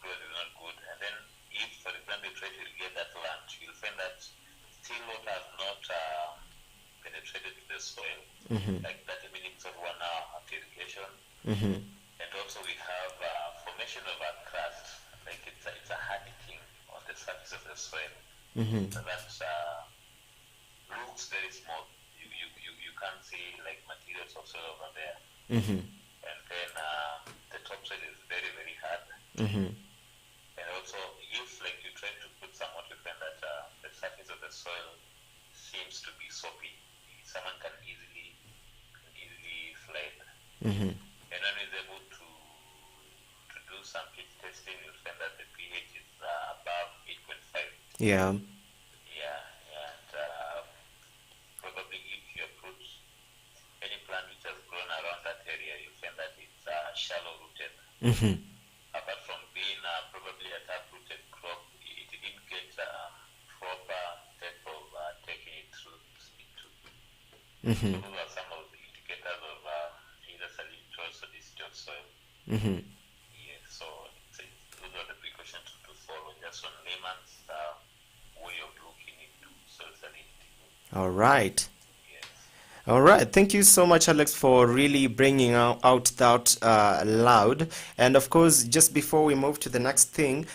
growth is not good. And then if, for example, you try to irrigate that land, you'll find that still water has not penetrated to the soil, like 30 minutes or 1 hour after irrigation. And also we have formation of a crust, like it's a hardening on the surface of the soil. So that looks very small. You can't see like materials of soil over there. And then the topsoil is very, very hard. And also if like you try to put some water, you find that the surface of the soil seems to be soapy. Someone can easily slide. And when is able to do some pH testing, you'll find that the pH is above 8.5. Yeah. And probably if you put any plant which has grown around that area, you'll find that it's shallow rooted. Apart from being probably a tap-rooted crop, it didn't get proper type of taking it through. So those are some of the indicators of either salinity or sodicity of soil. Yes, so those are the precautions to follow, just on layman's way of looking into soil salinity. All right. Yes. All right. Thank you so much, Alex, for really bringing out that loud. And of course, just before we move to the next thing,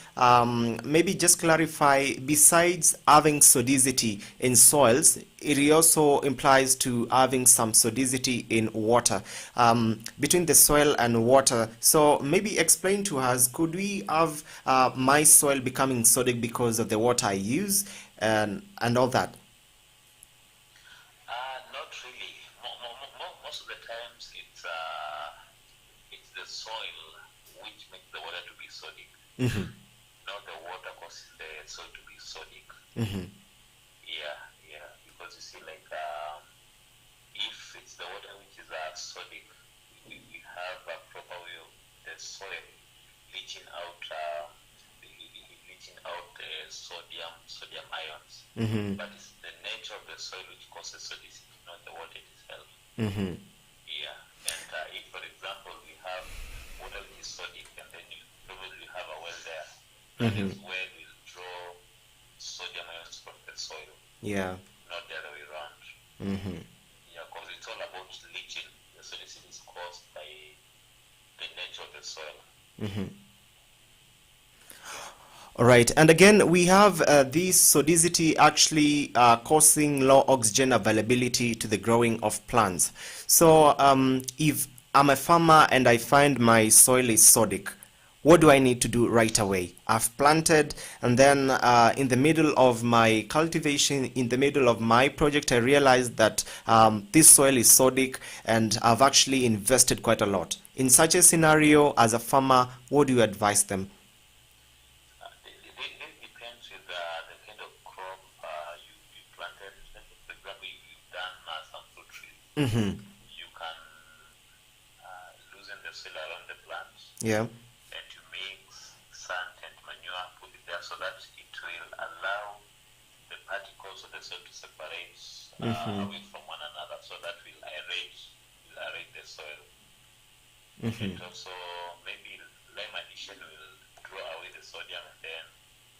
maybe just clarify, besides having sodicity in soils, it also implies to having some sodicity in water, between the soil and water. So maybe explain to us, could we have my soil becoming sodic because of the water I use and all that? Not really. Most of the times it's the soil which makes the water to be sodic. Not the water causes the soil to be sodic. Yeah, because you see, like if it's the water which is sodic, we have a proper way of the soil leaching out the sodium ions. But it's the nature of the soil which causes sodicity, not the water itself. Yeah, and if, for example, we have water which is sodic, and then you probably have a well there, this well will draw sodium ions from the soil. Yeah. Not the other way around. Yeah, because it's all about leaching. The sodicity is caused by the nature of the soil. All right, and again, we have this sodicity actually causing low oxygen availability to the growing of plants. So if I'm a farmer and I find my soil is sodic, what do I need to do right away? I've planted, and then in the middle of my cultivation, in the middle of my project, I realized that this soil is sodic, and I've actually invested quite a lot. In such a scenario, as a farmer, what do you advise them? It depends with the kind of crop you planted. For example, you've done some fruit trees. You can loosen the soil around the plants. Yeah. And you mix sand and manure, put it there so that it will allow the particles of the soil to separate away from one another, so that will aerate the soil. And also maybe lime addition will draw away the sodium, and then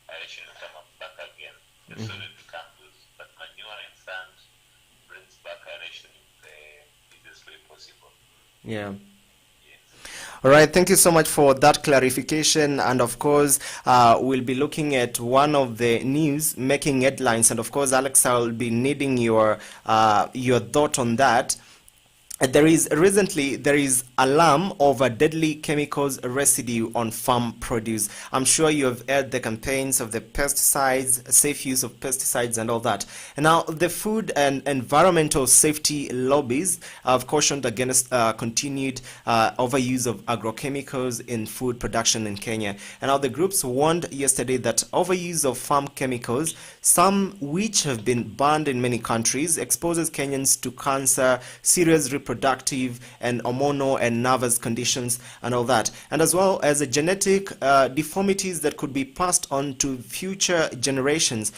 aeration will come up back again. The solid becomes loose, but manure and sand brings back aeration in the easiest way possible. Yeah. Yes. All right, thank you so much for that clarification. And of course, we'll be looking at one of the news making headlines. And of course, Alex, I'll be needing your thought on that. There is alarm over deadly chemicals residue on farm produce. I'm sure you have heard the campaigns of the pesticides, safe use of pesticides and all that. And now the food and environmental safety lobbies have cautioned against continued overuse of agrochemicals in food production in Kenya. And now the groups warned yesterday that overuse of farm chemicals, some which have been banned in many countries, exposes Kenyans to cancer, serious reproductive and hormonal and nervous conditions and all that, and as well as genetic deformities that could be passed on to future generations.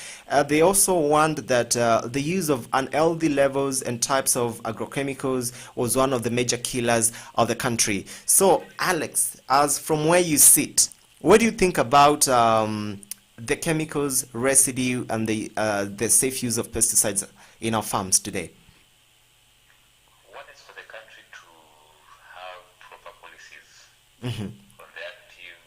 They also warned that the use of unhealthy levels and types of agrochemicals was one of the major killers of the country. So Alex, as from where you sit, what do you think about the chemicals residue and the safe use of pesticides in our farms today? On the active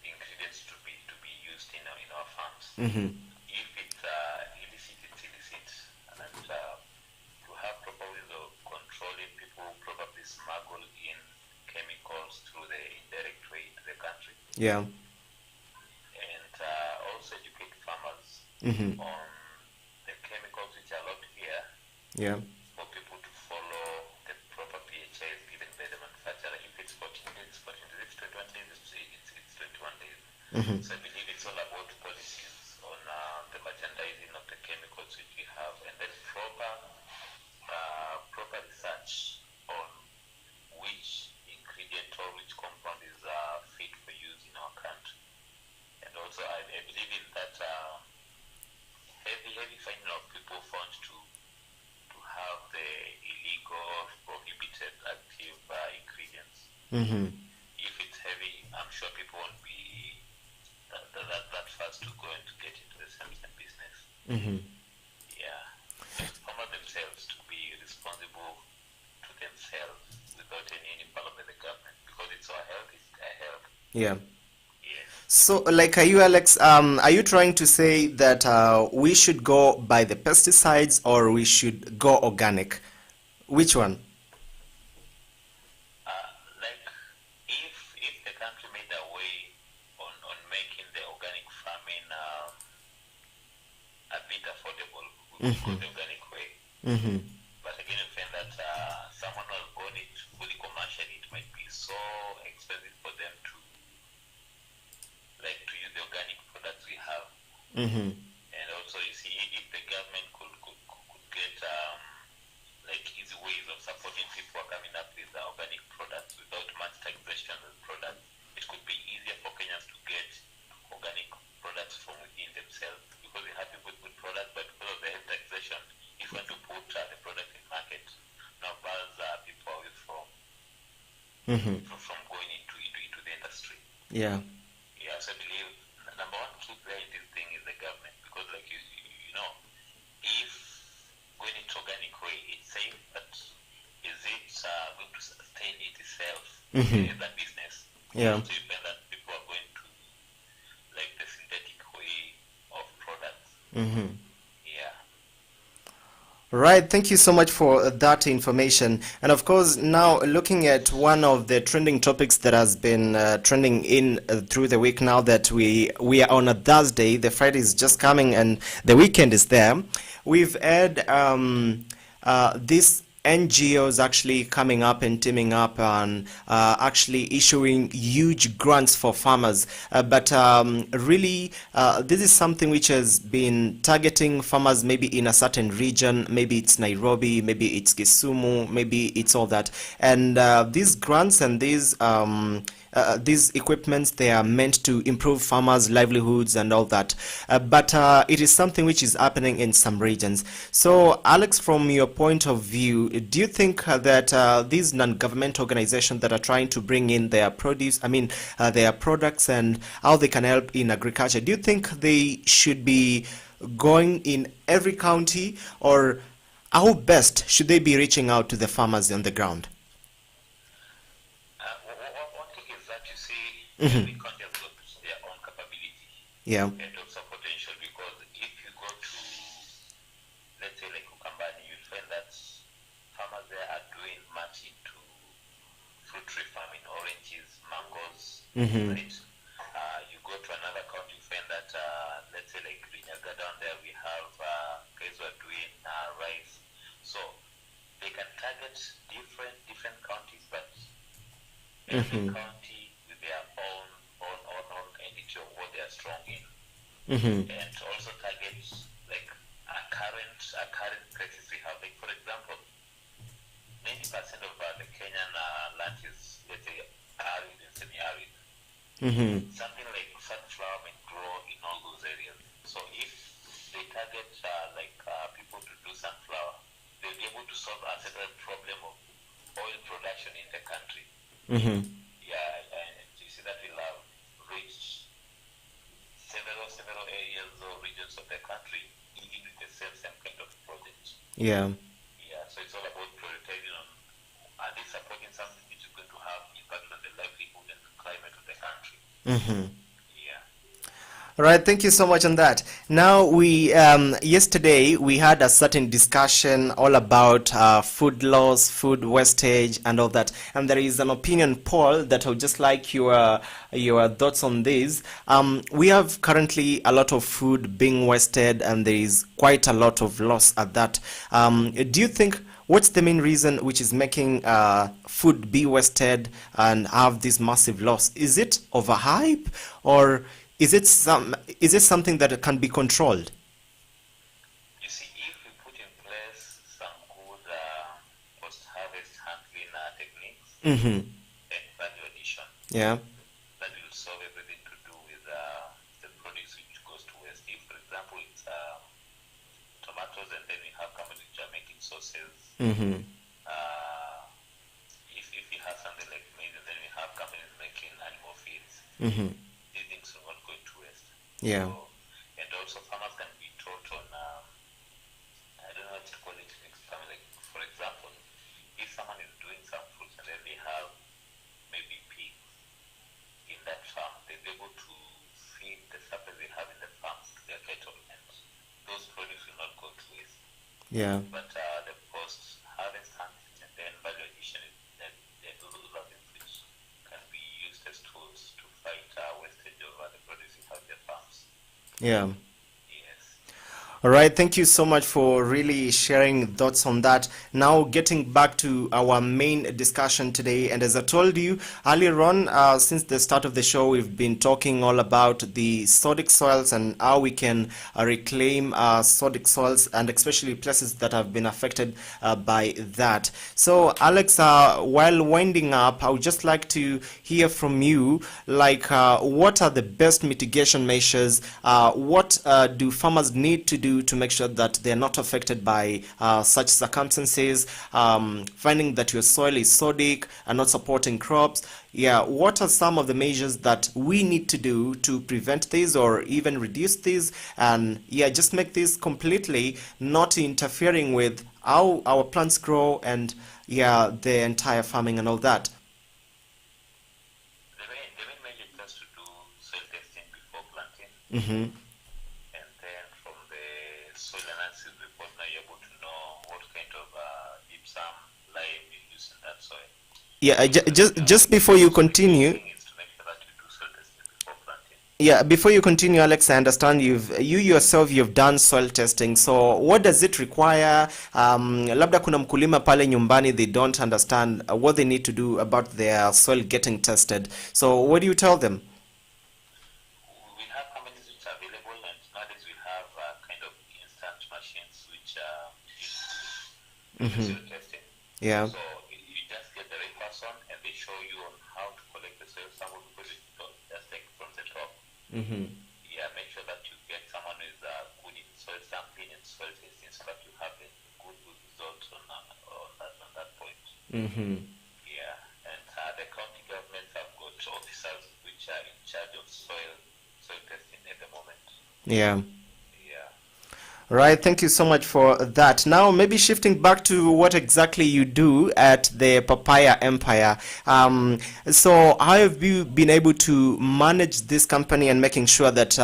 ingredients to be used in our farms. If it's illicit, it's illicit, and to have proper ways of controlling, people probably smuggle in chemicals through the indirect way into the country. Yeah. And also educate farmers on the chemicals which are allowed here. Yeah. For people to follow the proper PHAs given by the manufacturer. If it's 14 days, it's 14 days. If it's 21 days, it's 21 days. So I believe it's all about policies on the merchandising of the chemicals which we have, and then proper research on which ingredient or which compound is fit for use in our country. And also I believe in that heavy finding of people found to have the illegal, prohibited active ingredients. If it's heavy, I'm sure people won't be that fast to go and to get into the same business. Yeah. Farmers themselves to be responsible to themselves without any involvement by the government, because it's our health, it's their health. Yeah. Yes. So, like, are you, Alex, are you trying to say that we should go by the pesticides or we should go organic? Which one? Like, if the country made a way on making the organic farming a bit affordable, we would go the organic way. But again, I find that someone who has grown it fully commercially, it might be so expensive for them to use the organic products we have. And also, you see, if the government could get easy ways of supporting people coming up with organic products without much taxation of the products, it could be easier for Kenyans to get organic products from within themselves, because we have people with good products, but because of the heavy taxation, if we want to put the product in market, now bars people away from going into the industry. Yeah. Yeah, so I believe number one key player in this thing is the government, because like you know, if going into organic way, it's safe, but is it going to sustain it itself, that business? Yeah. So you find that people are going to like the synthetic way of products. Yeah. Right, thank you so much for that information. And of course, now looking at one of the trending topics that has been trending in through the week, now that we are on a Thursday, the Friday is just coming and the weekend is there. We've had this NGOs actually coming up and teaming up and actually issuing huge grants for farmers. But really, this is something which has been targeting farmers maybe in a certain region. Maybe it's Nairobi, maybe it's Kisumu, maybe it's all that. And these grants and these these equipments, they are meant to improve farmers' livelihoods and all that. But it is something which is happening in some regions. So, Alex, from your point of view, do you think that these non-government organizations that are trying to bring in their produce, their products and how they can help in agriculture, do you think they should be going in every county, or how best should they be reaching out to the farmers on the ground? One thing is that you see, every country has got their own capability Yeah. and also potential, because if you go to, let's say, like Ukambani, you'll find that farmers there are doing much into fruit tree farming, oranges, mangoes, right? You go to another country, you find that, let's say, like Rinyaga down there, we have guys who are doing rice. So they can target different counties, but every county with their own entity of what they are strong in, and also target like a current crisis we have. Like, for example, 90% of the Kenyan land is, let's say, arid and semi-arid. Something like sunflower may grow in all those areas. So if they target people to do sunflower, they'll be able to solve a certain problem of oil production in the country. Yeah, and you see that will have reached several areas or regions of the country, even with the same kind of project. Yeah. Yeah, so it's all about prioritizing on, are they supporting something which is going to have impact on the livelihood and the climate of the country? Yeah. All right, thank you so much on that. Now, we yesterday we had a certain discussion all about food loss, food wastage, and all that. And there is an opinion poll that I would just like your thoughts on this. We have currently a lot of food being wasted, and there is quite a lot of loss at that. Do you think, what's the main reason which is making food be wasted and have this massive loss? Is it overhype, or is it something that can be controlled? You see, if we put in place some good post-harvest handling techniques and value addition, Yeah. that will solve everything to do with the produce which goes to waste. If, for example, it's tomatoes, and then we have companies which are making sauces. If you have something like maize, and then we have companies making animal feeds. These things are not going to waste. Yeah. So, and also farmers can be taught on, I don't know what to call it, like, for example, if someone is doing some fruits and then they have maybe pigs in that farm, they'll be able to feed the surplus they have in the farm to their cattle, and those produce will not go to waste. Yeah. But the post-harvest handling and then value addition, those are things which can be used as tools to fight wastage of the produce you have in the farms. Yeah. Yes. All right, thank you so much for really sharing thoughts on that. Now, getting back to our main discussion today, and as I told you earlier on, since the start of the show, we've been talking all about the sodic soils and how we can reclaim sodic soils, and especially places that have been affected by that. So, Alex, while winding up, I would just like to hear from you, like, what are the best mitigation measures? What do farmers need to do to make sure that they're not affected by such circumstances, finding that your soil is sodic and not supporting crops? Yeah, what are some of the measures that we need to do to prevent this or even reduce this, and yeah, just make this completely not interfering with how our plants grow and yeah, the entire farming and all that? The main measure is just to do soil testing before planting. And then from the soil analysis report, now you're able to know what kind of gypsum, lime you use in that soil. Yeah, just before you continue. The thing is to make sure that you do soil testing before planting. Yeah, before you continue, Alex, I understand you yourself you've done soil testing. So what does it require? Labda kuna mkulima pale nyumbani, they don't understand what they need to do about their soil getting tested. So what do you tell them? We have companies which are available, and nowadays we have kind of instant machines which do soil testing. Yeah. So you just get the right person, and they show you on how to collect the soil sample before you just take it from the top. Mm-hmm. Yeah, make sure that you get someone who is good in soil sampling and soil testing so that you have a good result on that point. Mm-hmm. Yeah, and the county governments have got officers which are in charge of soil testing at the moment. Yeah. Yeah. Right, thank you so much for that. Now, maybe shifting back to what exactly you do at the Papaya Empire. So, how have you been able to manage this company and making sure that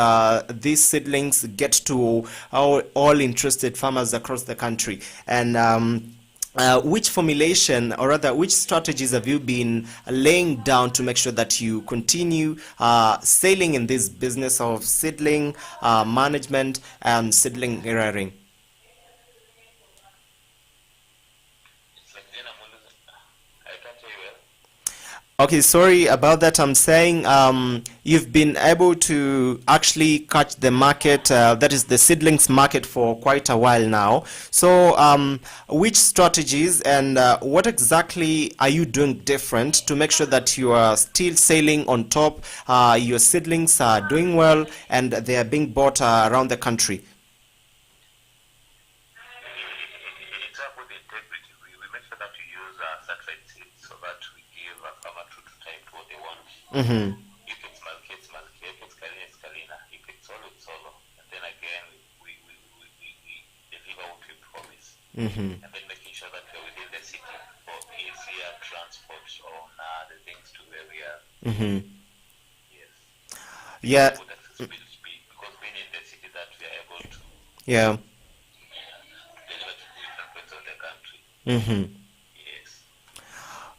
these seedlings get to all interested farmers across the country? And which formulation, or rather, which strategies have you been laying down to make sure that you continue sailing in this business of seedling management and seedling rearing? It's like then I can't hear you well. Okay, sorry about that. I'm saying you've been able to actually catch the market, that is the seedlings market, for quite a while now. So which strategies and what exactly are you doing different to make sure that you are still sailing on top, your seedlings are doing well, and they are being bought around the country? It's up with integrity. We make sure that we use certified seeds so that we give a farmer true to type what they want. Mm-hmm. If it's Malki, it's Malki. If it's Kalina, it's Kalina. If it's Solo, it's Solo. And then again, we deliver what we promise. Mm-hmm. And then making sure that we're within the city for easier transport on the things to where we are. Mm-hmm. Yes. Yeah. Good accessibility, because being in the city that we are able to Yeah. deliver to different parts of the country. Mm-hmm. Yes.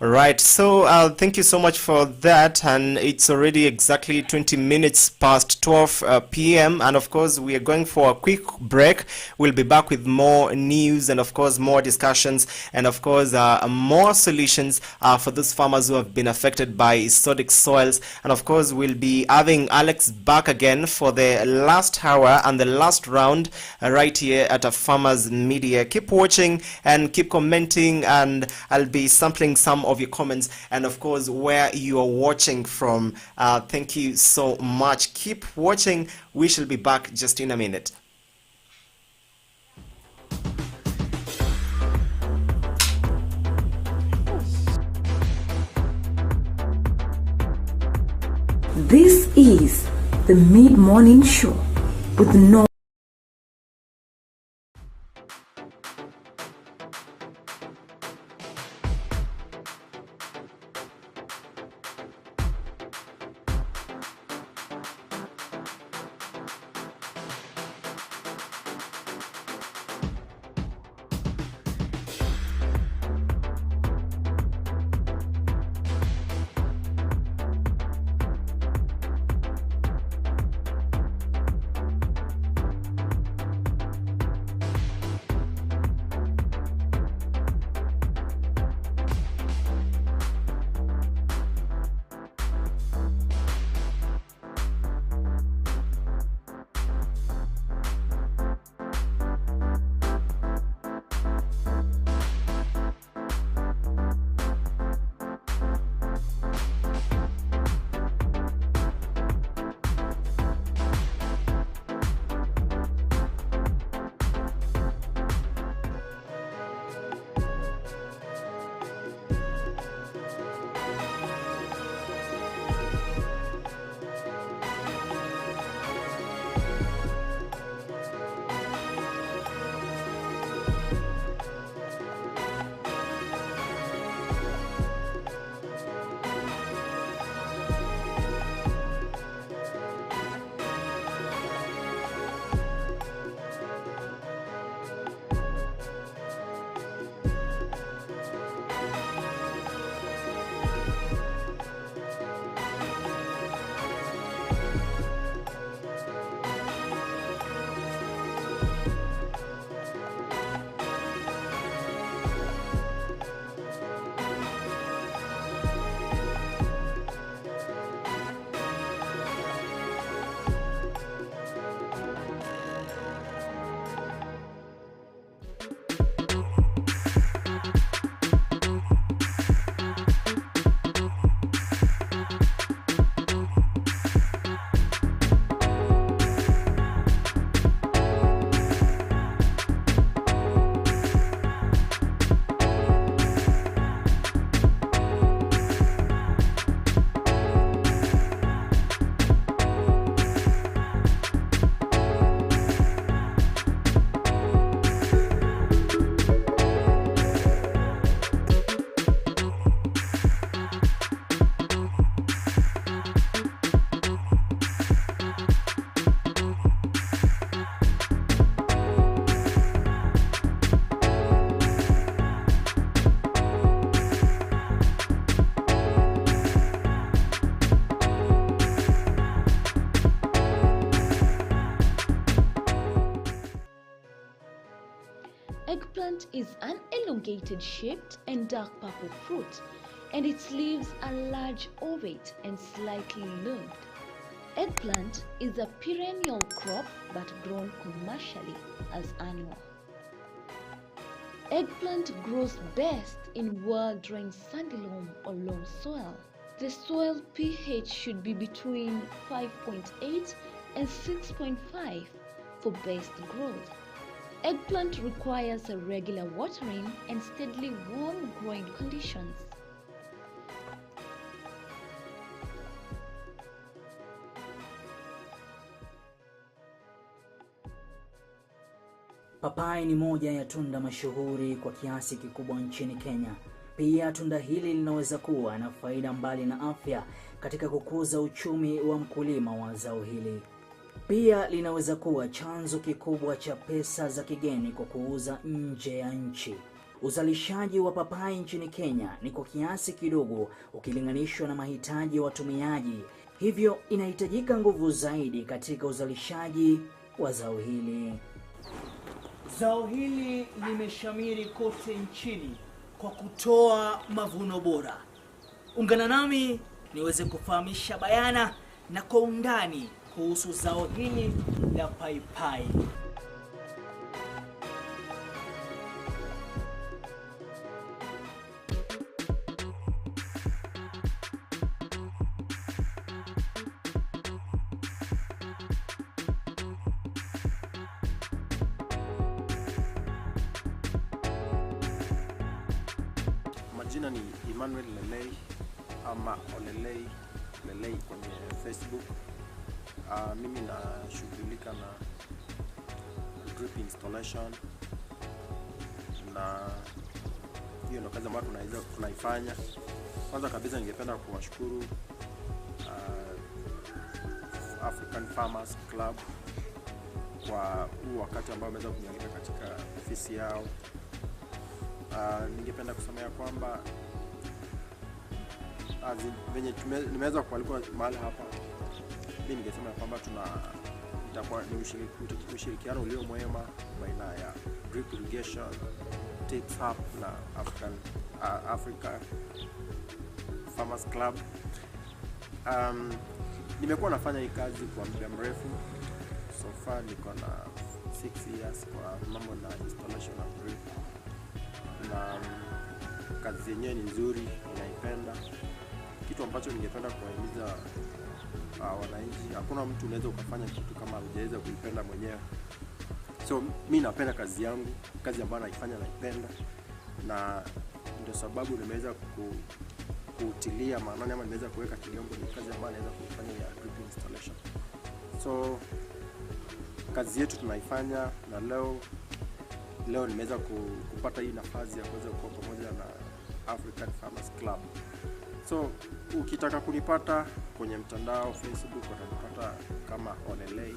Right, so thank you so much for that, and it's already exactly 20 minutes past 12 p.m. and of course we are going for a quick break. We'll be back with more news and of course more discussions and of course more solutions for those farmers who have been affected by sodic soils, and of course we'll be having Alex back again for the last hour and the last round right here at Afarmers Media. Keep watching and keep commenting, and I'll be sampling some of your comments and of course where you are watching from. Thank you so much. Keep watching. We shall be back just in a minute. This is the mid-morning show with no Eggplant is an elongated shaped and dark purple fruit, and its leaves are large, ovate and slightly lobed. Eggplant is a perennial crop but grown commercially as annual. Eggplant grows best in well-drained sandy loam or loam soil. The soil pH should be between 5.8 and 6.5 for best growth. Eggplant requires a regular watering and steadily warm growing conditions. Papai ni moja ya tunda mashuhuri kwa kiasi kikubwa nchini Kenya. Pia tunda hili linaweza kuwa na faida mbali na afya katika kukuza uchumi wa mkulima wa zao hili. Pia linaweza kuwa chanzo kikubwa cha pesa za kigeni kwa kuuza nje ya nchi. Uzalishaji wa papai nchini Kenya ni kwa kiasi kidogo ukilinganishwa na mahitaji ya watumiaji. Hivyo inahitajika nguvu zaidi katika uzalishaji wa zao hili. Zao hili limeshamiri kote nchini kwa kutoa mavuno bora. Ungana nami niweze kufahamisha bayana na kwa undani kuhusu zao hili la paipai. Majina ni Emmanuel Lelei ama Olelei Lelei kwenye Facebook. Mimi nashughulika na drip installation, na hiyo ndio kazi ambayo tunaifanya. Kwanza kabisa ningependa kuwashukuru African Farmers Club kwa huu wakati ambao wameweza kunialika katika ofisi yao. Ningependa kusema ya kwamba venye nimeweza kualikwa mahali hapa, mimi ningesema ya kwamba itakuwa ni ushirikiano ulio mwema baina ya drip irrigation, Tips Hub na Africa Farmers Club. Nimekuwa nafanya hii kazi kwa muda mrefu. So far niko na 6 years kwa mambo na installation of drip, na kazi yenyewe ni nzuri, ninaipenda. Kitu ambacho ningependa kuwahimiza wananchi, hakuna mtu unaweza ukafanya kitu kama hujaweza kuipenda mwenyewe. So mimi napenda kazi yangu, kazi ambayo naifanya naipenda, na ndio sababu nimeweza kutilia maanani ama nimeweza kuweka kiliongo ni kazi ambayo naweza kuifanya ya drip installation. So kazi yetu tunaifanya, na leo nimeweza kupata hii nafasi ya kuweza kuwa pamoja na African Farmers Club. So ukitaka kunipata kwenye mtandao Facebook, utanipata kama Olelei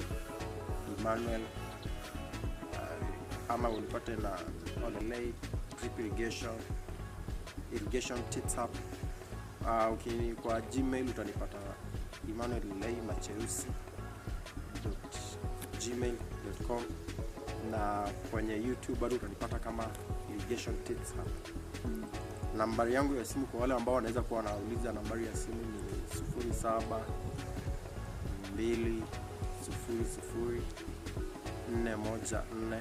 Emmanuel, ama unipate na Olelei drip irrigation tips up. Kwa Gmail utanipata emmanuel.lei@gmail.com, na kwenye YouTube bado utanipata kama irrigation tips up. Nambari yangu ya simu kwa wale ambao wanaweza kuwa wanauliza, nambari ya simu ni 0720041484.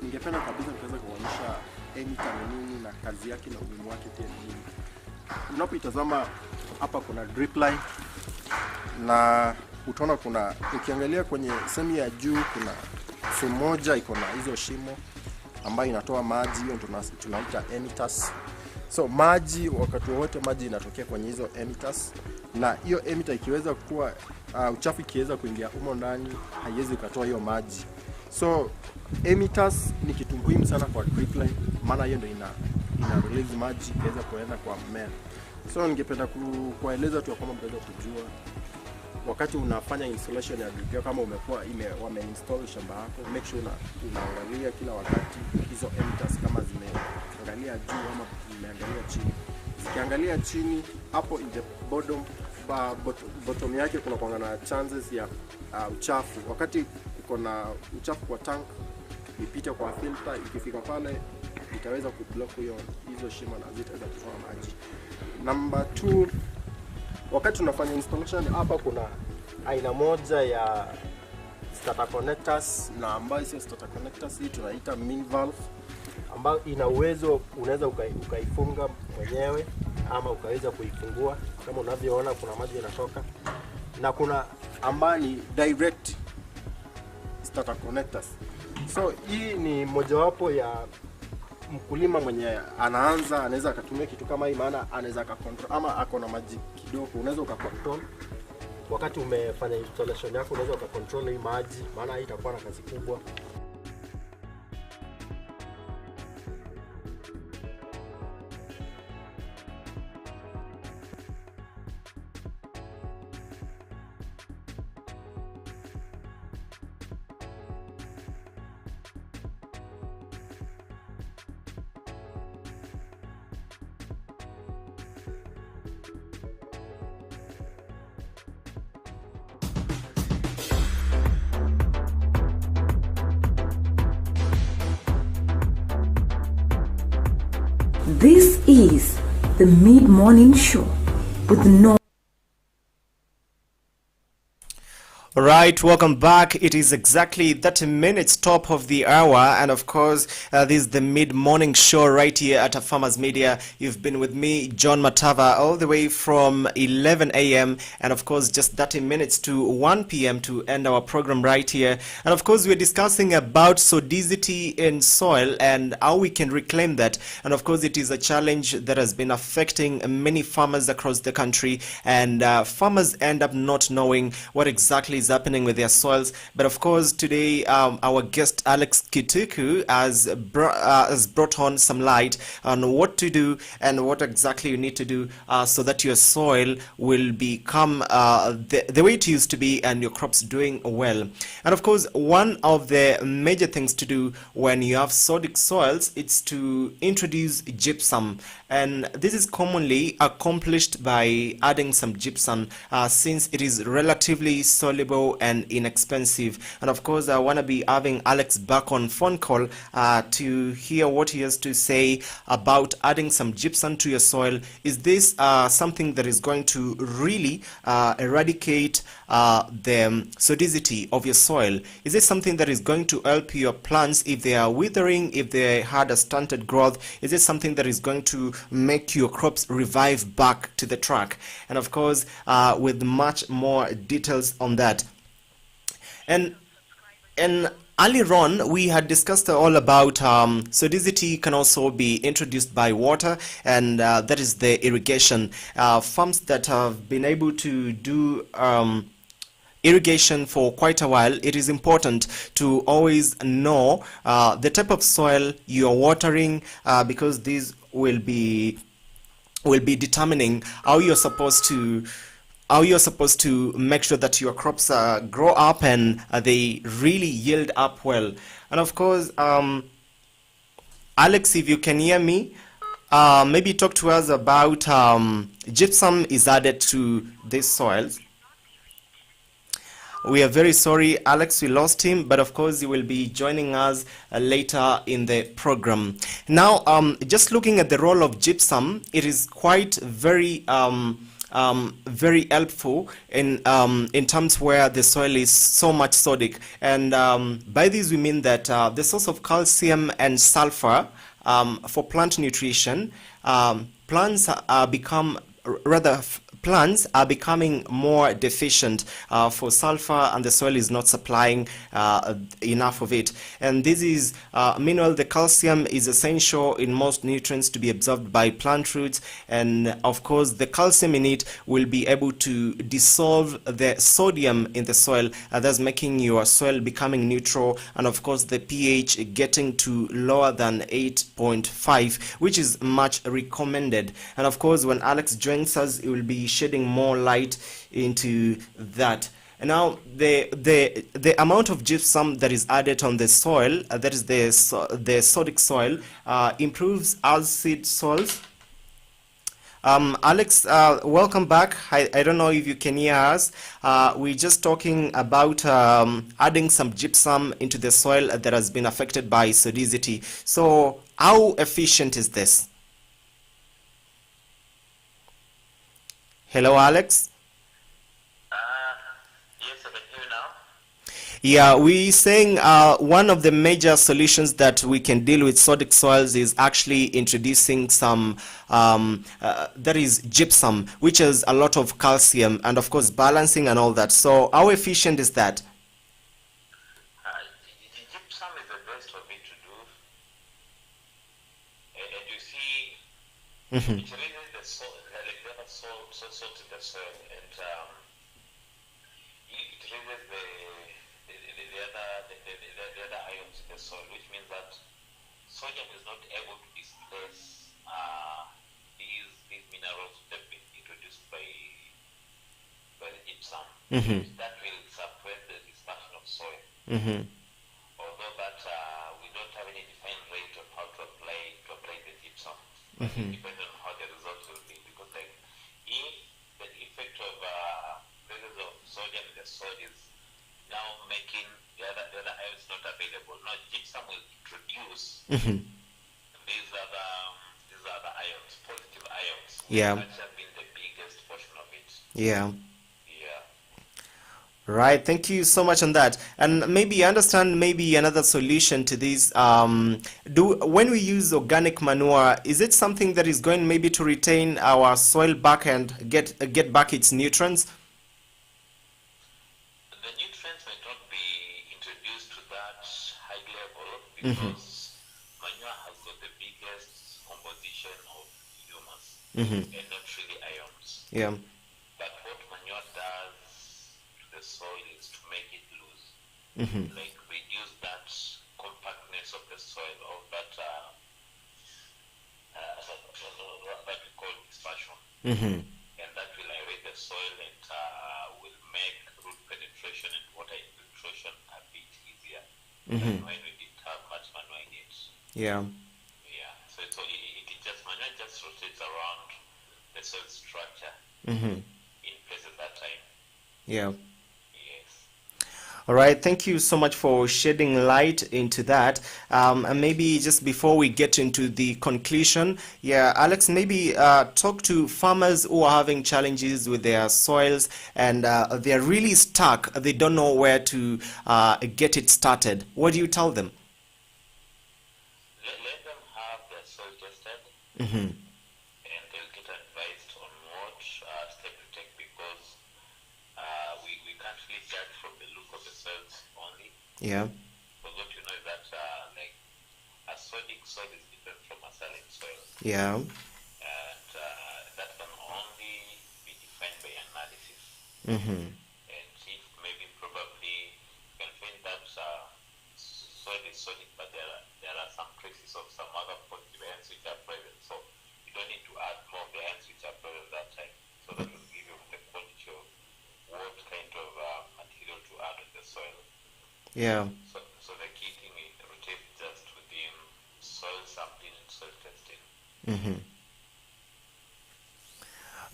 Ningependa kabisa nikaweza kuonyesha emitter ni nini na kazi yake na umuhimu wake pia ni nini. Unapoitazama hapa kuna drip line, na utaona ukiangalia kwenye sehemu ya juu kuna sehemu moja iko na hizo shimo ambayo inatoa maji, hiyo tunaita emitters. So maji, wakati wote maji inatokea kwenye hizo emitters, na hiyo emitter ikiweza kuwa uchafu ikiweza kuingia humo ndani haiwezi kutoa hiyo maji. So emitters ni kitu muhimu sana kwa drip line, maana hiyo ndio ina release maji iweza kuenda kwa mmea. So ningependa kueleza tu kwamba mtaweza kujua wakati unafanya installation ya drip, kama wameinstall shamba yako, make sure unaangalia kila wakati hizo emitters kama zimeangalia juu ama zimeangalia chini. Zikiangalia chini, hapo in the bottom yake kuna na chances ya uchafu. Wakati uko na uchafu kwa tank, ipite kwa filter, ikifika pale itaweza kublock hizo shimo na zitaweza kutoa maji. Number 2, wakati tunafanya installation hapa kuna aina moja ya starter connectors, na ambayo sio starter connectors, hii tunaita min valve, ambayo ina uwezo unaweza ukaifunga mwenyewe ama ukaweza kuifungua kama unavyoona kuna maji yanatoka, na kuna ambayo ni direct starter connectors. So hii ni mojawapo ya mkulima mwenye anaanza anaweza akatumia kitu kama hii, maana anaweza akacontrol ama ako na maji kidogo, unaweza ukacontrol wakati umefanya installation yako, unaweza ukacontrol hii maji, maana hii itakuwa na kazi kubwa. This is the mid-morning show with no. Right, welcome back. It is exactly 30 minutes top of the hour, and of course this is the mid-morning show right here at Afarmers Media. You've been with me, John Matava, all the way from 11 a.m. and of course just 30 minutes to 1 p.m. to end our program right here. And of course we're discussing about sodicity in soil and how we can reclaim that. And of course it is a challenge that has been affecting many farmers across the country, and farmers end up not knowing what exactly is happening with their soils. But of course today our guest Alex Kituku has brought on some light on what to do and what exactly you need to do so that your soil will become the way it used to be and your crops doing well. And of course one of the major things to do when you have sodic soils, it's to introduce gypsum, and this is commonly accomplished by adding some gypsum since it is relatively soluble and inexpensive. And of course I want to be having Alex back on phone call to hear what he has to say about adding some gypsum to your soil. Is this something that is going to really eradicate the sodicity of your soil? Is this something that is going to help your plants if they are withering, if they had a stunted growth? Is this something that is going to make your crops revive back to the track? And of course with much more details on that. And earlier on, we had discussed all about sodicity can also be introduced by water, and that is the irrigation. Farms that have been able to do irrigation for quite a while, it is important to always know the type of soil you are watering, because these will be determining how you're supposed to make sure that your crops grow up and they really yield up well. And of course, Alex, if you can hear me, maybe talk to us about gypsum is added to these soils. We are very sorry, Alex, we lost him, but of course he will be joining us later in the program. Now, just looking at the role of gypsum, it is quite very helpful in terms where the soil is so much sodic, and by this we mean that the source of calcium and sulfur for plant nutrition, plants are becoming more deficient for sulfur, and the soil is not supplying enough of it. And this is meanwhile the calcium is essential in most nutrients to be absorbed by plant roots, and of course the calcium in it will be able to dissolve the sodium in the soil, thus making your soil becoming neutral, and of course the pH getting to lower than 8.5, which is much recommended. And of course when Alex joins us, he will be shedding more light into that. And now the amount of gypsum that is added on the soil, that is the sodic soil, improves acid soils, Alex, welcome back. I don't know if you can hear us. We're just talking about adding some gypsum into the soil that has been affected by sodicity. So how efficient is this? Hello, Alex? Yes, I can hear you now. Yeah, we're saying one of the major solutions that we can deal with sodic soils is actually introducing some, that is gypsum, which has a lot of calcium and of course balancing and all that. So how efficient is that? The gypsum is the best of it to do. And you see, it raises the soil, like there are salt in the soil, and it raises the other ions in the soil, which means that sodium is not able to displace these minerals that have been introduced by the gypsum. That will suppress the dispersion of soil. Although that we don't have any defined rate on how to apply the gypsum. It depends on how the results will be, because like if the effect of presence of sodium in the soil is now making the other ions not available, now gypsum will introduce these other ions, positive ions, Yeah. which have been the biggest portion of it. Yeah. Yeah. Right, thank you so much on that. And maybe I understand maybe another solution to this. When we use organic manure, is it something that is going maybe to retain our soil back and get back its nutrients? The nutrients may not be introduced to that high level because manure has got the biggest composition of humus and not really ions. Yeah. But what manure does to the soil is to make it loose, like reduce that compactness of the soil, of that that we call dispersion, and that will aerate the soil and will make root penetration and water infiltration a bit easier than when we didn't have much manure in it. Yeah. Yeah, so it just manure just rotates around the soil structure in places that time. Yeah. Yes. All right, thank you so much for shedding light into that. And maybe just before we get into the conclusion, yeah, Alex, maybe talk to farmers who are having challenges with their soils and they're really stuck. They don't know where to get it started. What do you tell them? Let them have their soil tested, and they'll get advised on what step to take, because we can't really judge from the look of the soils only. Yeah. But what you know is that like a sodic soil is different from a saline soil, Yeah. and that can only be defined by analysis. Mm-hmm. And if maybe probably you can find that soil is sodic, but there are some traces of some other positive ions which are present. So you don't need to add more of the ions which are present at that time. So that will give you the quantity of what kind of material to add in the soil. Yeah. So the key thing is rotate just within soil sampling and soil testing.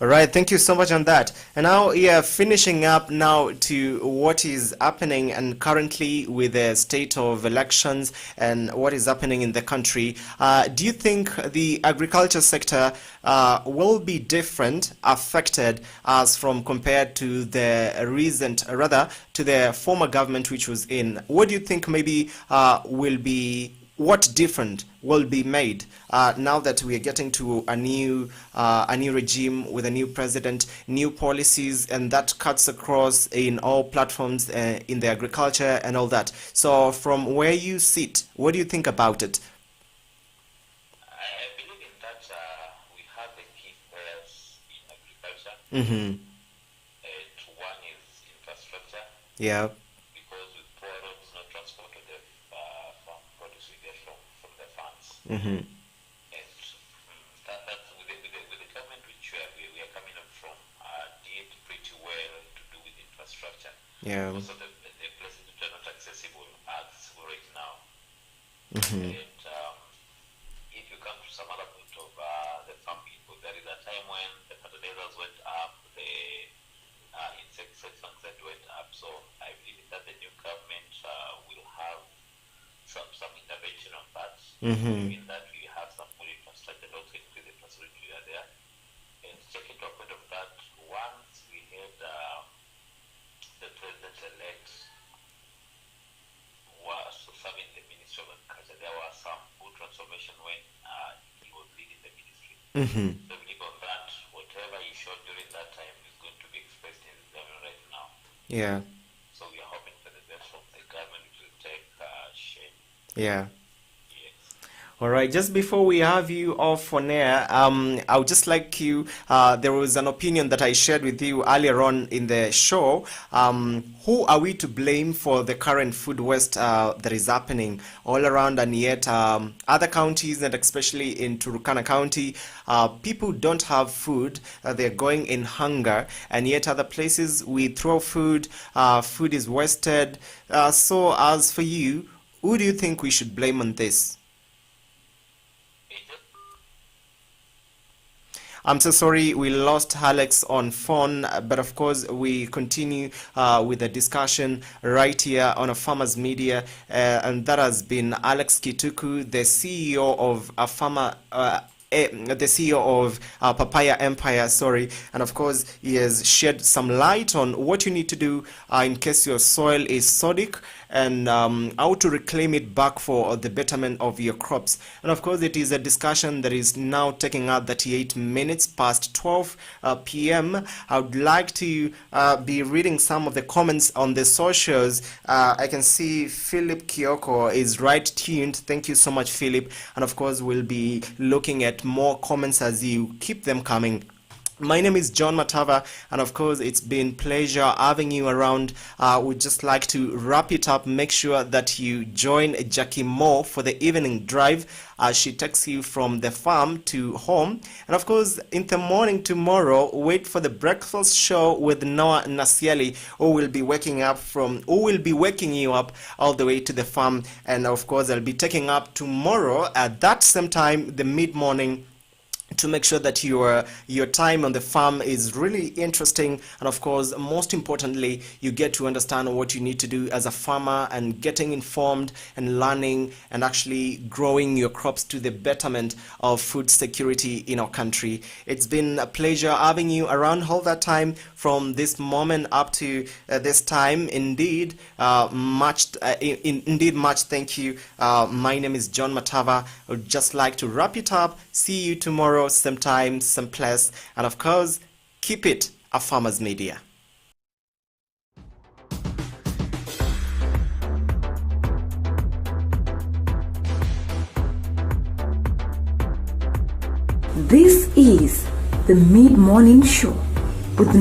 All right, thank you so much on that. And now, yeah, finishing up now to what is happening and currently with the state of elections and what is happening in the country. Do you think the agriculture sector will be different, affected as from compared to the recent, rather to the former government which was in? What do you think maybe will be, what different will be made now that we are getting to a new regime with a new president, new policies, and that cuts across in all platforms in the agriculture and all that. So from where you sit, what do you think about it? I believe in that we have the key players in agriculture. Mm-hmm. And one is infrastructure. Yeah. Because with poor roads, no transport of the farm produce we get from the farms. Mm-hmm. And that's with the government which we are coming up from, did pretty well to do with infrastructure. Yeah. Most of the places which are not accessible are accessible right now. Mm-hmm. And if you come to some other point of the farm people, there is a time when In that we have some good infrastructure that also increase the facility we are there. And second to a point of that, once we had the president-elect was serving the Ministry of Agriculture, there was some good transformation when he was leading the ministry. So we believe on that, whatever he showed during that time is going to be expressed in the government right now. Yeah. So we are hoping for the best from the government to take shape. Yeah. Yes. All right, just before we have you off on air, I would just like you, there was an opinion that I shared with you earlier on in the show. Who are we to blame for the current food waste that is happening all around, and yet other counties, and especially in Turkana County, people don't have food, they're going in hunger, and yet other places we throw food, food is wasted. So as for you, who do you think we should blame on this? I'm so sorry we lost Alex on phone, but of course we continue with the discussion right here on Afarmers Media, and that has been Alex Kituku, the CEO of the CEO of Papaya Empire, and of course he has shed some light on what you need to do in case your soil is sodic, and how to reclaim it back for the betterment of your crops. And of course it is a discussion that is now taking out 38 minutes past 12 p.m. I would like to be reading some of the comments on the socials. I can see Philip Kioko is right tuned. Thank you so much, Philip. And of course we'll be looking at more comments as you keep them coming. My name is John Matava, and of course it's been pleasure having you around. We'd just like to wrap it up. Make sure that you join Jackie Moore for the evening drive as she takes you from the farm to home. And of course in the morning tomorrow, wait for the breakfast show with Noah Nasieli, who will be waking you up all the way to the farm. And of course I'll be taking up tomorrow at that same time, the mid-morning, to make sure that your time on the farm is really interesting, and of course most importantly you get to understand what you need to do as a farmer, and getting informed and learning and actually growing your crops to the betterment of food security in our country. It's been a pleasure having you around all that time from this moment up to this time. Indeed much thank you. My name is John Matava. I would just like to wrap it up. See you tomorrow, same time, same place, and of course, keep it Afarmers Media. This is the Mid-Morning Show with